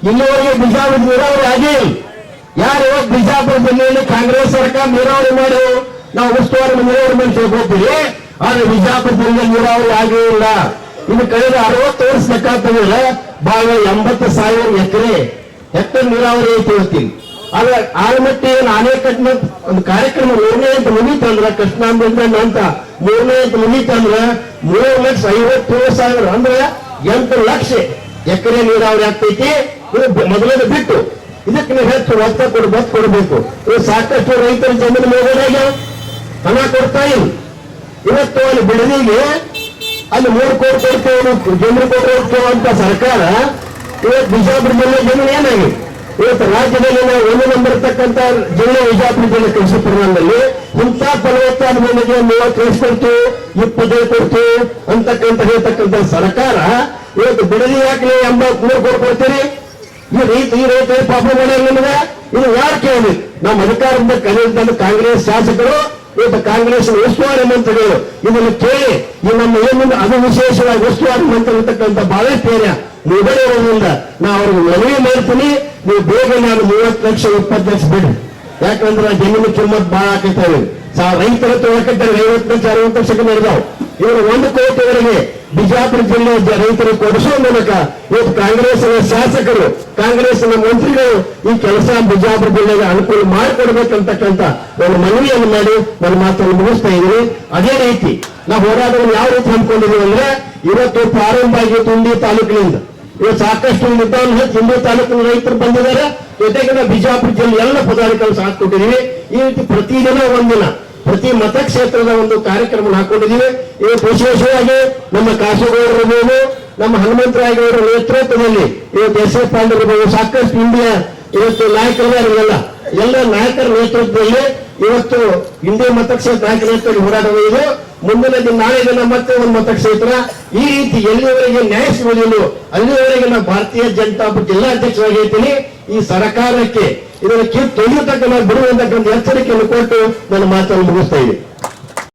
ಇಲ್ಲಿವರೆಗೆ ಬಿಜಾಪುರ ನೀರಾವರಿ ಆಗೇ ಇಲ್ಲ. ಯಾರು ಇವತ್ತು ಬಿಜಾಪುರ ಜಿಲ್ಲೆಯಲ್ಲಿ ಕಾಂಗ್ರೆಸ್ ಸರ್ಕಾರ ನೀರಾವರಿ ಮಾಡಿ ನಾವು ಉಸ್ತುವಾರಿ ನೀರಾವರಿ ಮಾಡಿ ತಿಳ್ಕೊತೀವಿ. ಆದ್ರೆ ಬಿಜಾಪುರ ಜಿಲ್ಲೆ ನೀರಾವರಿ ಆಗೇ ಇಲ್ಲ. ಇನ್ನು ಕಳೆದ 60 ವರ್ಷ ಲೆಕ್ಕ ತಗೊಂಡ್ರೆ ಬಾಳ 80,000 ಹೆಕ್ಟರ್ ನೀರಾವರಿ ಐತಿ ಹೇಳ್ತೀನಿ. ಆದ್ರೆ ಆಲಮಟ್ಟಿ ಆನೆಕಟ್ಟಿನ ಒಂದು ಕಾರ್ಯಕ್ರಮ 3ನೇ ಅಂತ ಮುಗೀತಂದ್ರ ಕೃಷ್ಣಾಂಬ ಅಂತ 3ನೇ ಅಂತ ಮುಗೀತಂದ್ರ 3,57,000 ಅಂದ್ರೆ 8 ಲಕ್ಷ ಎಕರೆ ನೀರಾವರಿ ಆಗ್ತೈತಿ. ಇದು ಮೊದಲನೇ ಬಿಟ್ಟು ಇದಕ್ಕೆ ನೀವು ಹೆಚ್ಚು ಒತ್ತ ಕೊಡಬೇಕು. ಇದು ಸಾಕಷ್ಟು ರೈತರ ಜಮೀನು ಮೇಲ್ಗಡೆಗೆ ಹಣ ಕೊಡ್ತಾ ಇಲ್ಲ. ಇವತ್ತು ಅಲ್ಲಿ ಬಿಡದಿಗೆ ಅಲ್ಲಿ 3 ಕೋಟಿ ಕೊಡ್ತೇವೆ ಜಮೀನು ಕೊಡುವಂತ ಸರ್ಕಾರ ಇವತ್ತು ಬಿಜಾಪುರ ಜಿಲ್ಲೆ ಜಮೀನು ಏನಾಗಿದೆ. ಇವತ್ತು ರಾಜ್ಯದಲ್ಲಿ ನಾವು 1 ನಂಬರ್ ಇರ್ತಕ್ಕಂಥ ಜಿಲ್ಲೆ ಬಿಜಾಪುರ ಜಿಲ್ಲೆ ಕೃಷಿ ಪ್ರಮಾಣದಲ್ಲಿ ಇಂಥ ಫಲವತ್ತಾದ ಭೂಮಿಗೆ 30 ಕೊಡ್ತೀವಿ 25 ಕೊಡ್ತೀವಿ ಅಂತಕ್ಕಂಥ ಹೇಳ್ತಕ್ಕಂಥ ಸರ್ಕಾರ ಇವತ್ತು ಬಿಡದಿ ಯಾಕೆ 83 ಕೋಟಿ ಕೊಡ್ತೀರಿ. ಈ ರೈತರ ಪಾಪ ಮಾಡಿದ್ರೆ ನಿಮಗೆ ಇದು ಯಾರು ಕೇಳಬೇಕು. ನಮ್ಮ ಅಧಿಕಾರದಿಂದ ಕಲಿತ ಕಾಂಗ್ರೆಸ್ ಶಾಸಕರು ಇವತ್ತು ಕಾಂಗ್ರೆಸ್ ಉಸ್ತುವಾರಿ ಮಂತ್ರಿಗಳು ಇದನ್ನು ಕೇಳಿ ಈ ನಮ್ಮ ಏನಿಂದ ಅದು ವಿಶೇಷವಾಗಿ ಉಸ್ತುವಾರಿ ಮಂತ್ರಿ ಇರ್ತಕ್ಕಂಥ ಬಹಳಷ್ಟು ಏರಿಯಾ ಮುಗಡೆ ಇರೋದ್ರಿಂದ ನಾ ಅವ್ರಿಗೆ ಮನವಿ ಮಾಡ್ತೀನಿ. ನೀವು ಬೇಗ ನಾನು 30 ಲಕ್ಷ 20 ಲಕ್ಷ ಬಿಡಿ. ಯಾಕಂದ್ರೆ ಜಮೀನು ಕಿಮ್ಮತ್ ಬಹಳ ಆಕೈತಾವೆ. ರೈತರ ತೊಳಕಟ್ಟಾರೆ 50 ಲಕ್ಷ 60 ಲಕ್ಷಕ್ಕೆ ನಡೆದಾವ್. ಇವರು 1 ಕೋಟಿವರೆಗೆ ಬಿಜಾಪುರ ಜಿಲ್ಲೆ ರೈತರಿಗೆ ಕೊಡಿಸುವ ಮೂಲಕ ಇವತ್ತು ಕಾಂಗ್ರೆಸ್ನ ಶಾಸಕರು ಕಾಂಗ್ರೆಸ್ನ ಮಂತ್ರಿಗಳು ಈ ಕೆಲಸ ಬಿಜಾಪುರ ಜಿಲ್ಲೆಗೆ ಅನುಕೂಲ ಮಾಡಿಕೊಡ್ಬೇಕಂತಕ್ಕಂಥ ಒಂದು ಮನವಿಯನ್ನು ಮಾಡಿ ನನ್ನ ಮಾತನ್ನು ಮುಗಿಸ್ತಾ ಇದ್ದೀವಿ. ಅದೇ ರೀತಿ ನಾವು ಹೋರಾಟವನ್ನು ಯಾವ ರೀತಿ ಹಮ್ಮಿಕೊಂಡಿದ್ದೀವಿ ಅಂದ್ರೆ ಇವತ್ತು ಪ್ರಾರಂಭ ಆಗಿತ್ತು ಇಂಡಿ ತಾಲೂಕಿನಿಂದ. ಇವತ್ತು ಸಾಕಷ್ಟು ನಿರ್ಧಾರ ಇಂಡಿ ತಾಲೂಕಿನ ರೈತರು ಬಂದಿದ್ದಾರೆ. ಜೊತೆಗೆ ಬಿಜಾಪುರ ಜಿಲ್ಲೆ ಎಲ್ಲ ಪದಾಧಿಕಾರಿಗಳು ಸಾಥ್ ಕೊಟ್ಟಿದ್ದೀವಿ. ಈ ರೀತಿ ಪ್ರತಿದಿನ ಒಂದಿನ ಪ್ರತಿ ಮತಕ್ಷೇತ್ರದ ಒಂದು ಕಾರ್ಯಕ್ರಮ ಹಾಕೊಂಡಿದ್ದೀವಿ. ಇವತ್ತು ವಿಶೇಷವಾಗಿ ನಮ್ಮ ಕಾಸರಗೋಡು ನಮ್ಮ ಹನುಮಂತರಾಯಗೌಡರ ನೇತೃತ್ವದಲ್ಲಿ ಇವತ್ತು SF ಪಾಂಡ್ಯ ಸಾಕಷ್ಟು ಇಂಡಿಯಾ ಇವತ್ತು ನಾಯಕರಿಲ್ಲ ಎಲ್ಲ ನಾಯಕರ ನೇತೃತ್ವದಲ್ಲಿ ಇವತ್ತು ಇಂಡಿಯಾ ಮತಕ್ಷೇತ್ರ ನಾಯಕರ ನೇತೃತ್ವದಲ್ಲಿ ಹೋರಾಟವಿದೆ. ಮುಂದಿನ ದಿನ ನಾಳೆ ದಿನ ಮತ್ತೆ ಒಂದು ಮತಕ್ಷೇತ್ರ. ಈ ರೀತಿ ಎಲ್ಲಿವರೆಗೆ ನ್ಯಾಯ ಸಿಗುವುದಿಲ್ಲ ಅಲ್ಲಿವರೆಗೆ ನಾವು ಭಾರತೀಯ ಜನತಾ ಪಕ್ಷ ಜಿಲ್ಲಾಧ್ಯಕ್ಷರಾಗಿರ್ತೀನಿ. ಈ ಸರ್ಕಾರಕ್ಕೆ ಇದನ್ನು ತೊಳೆಯತಕ್ಕ ನಾವು ಬಿಡುವಂತಕ್ಕಂಥ ಎಚ್ಚರಿಕೆಯನ್ನು ಕೊಟ್ಟು ನನ್ನ ಮಾತನ್ನು ಮುಗಿಸ್ತಾ ಇದ್ದೀನಿ.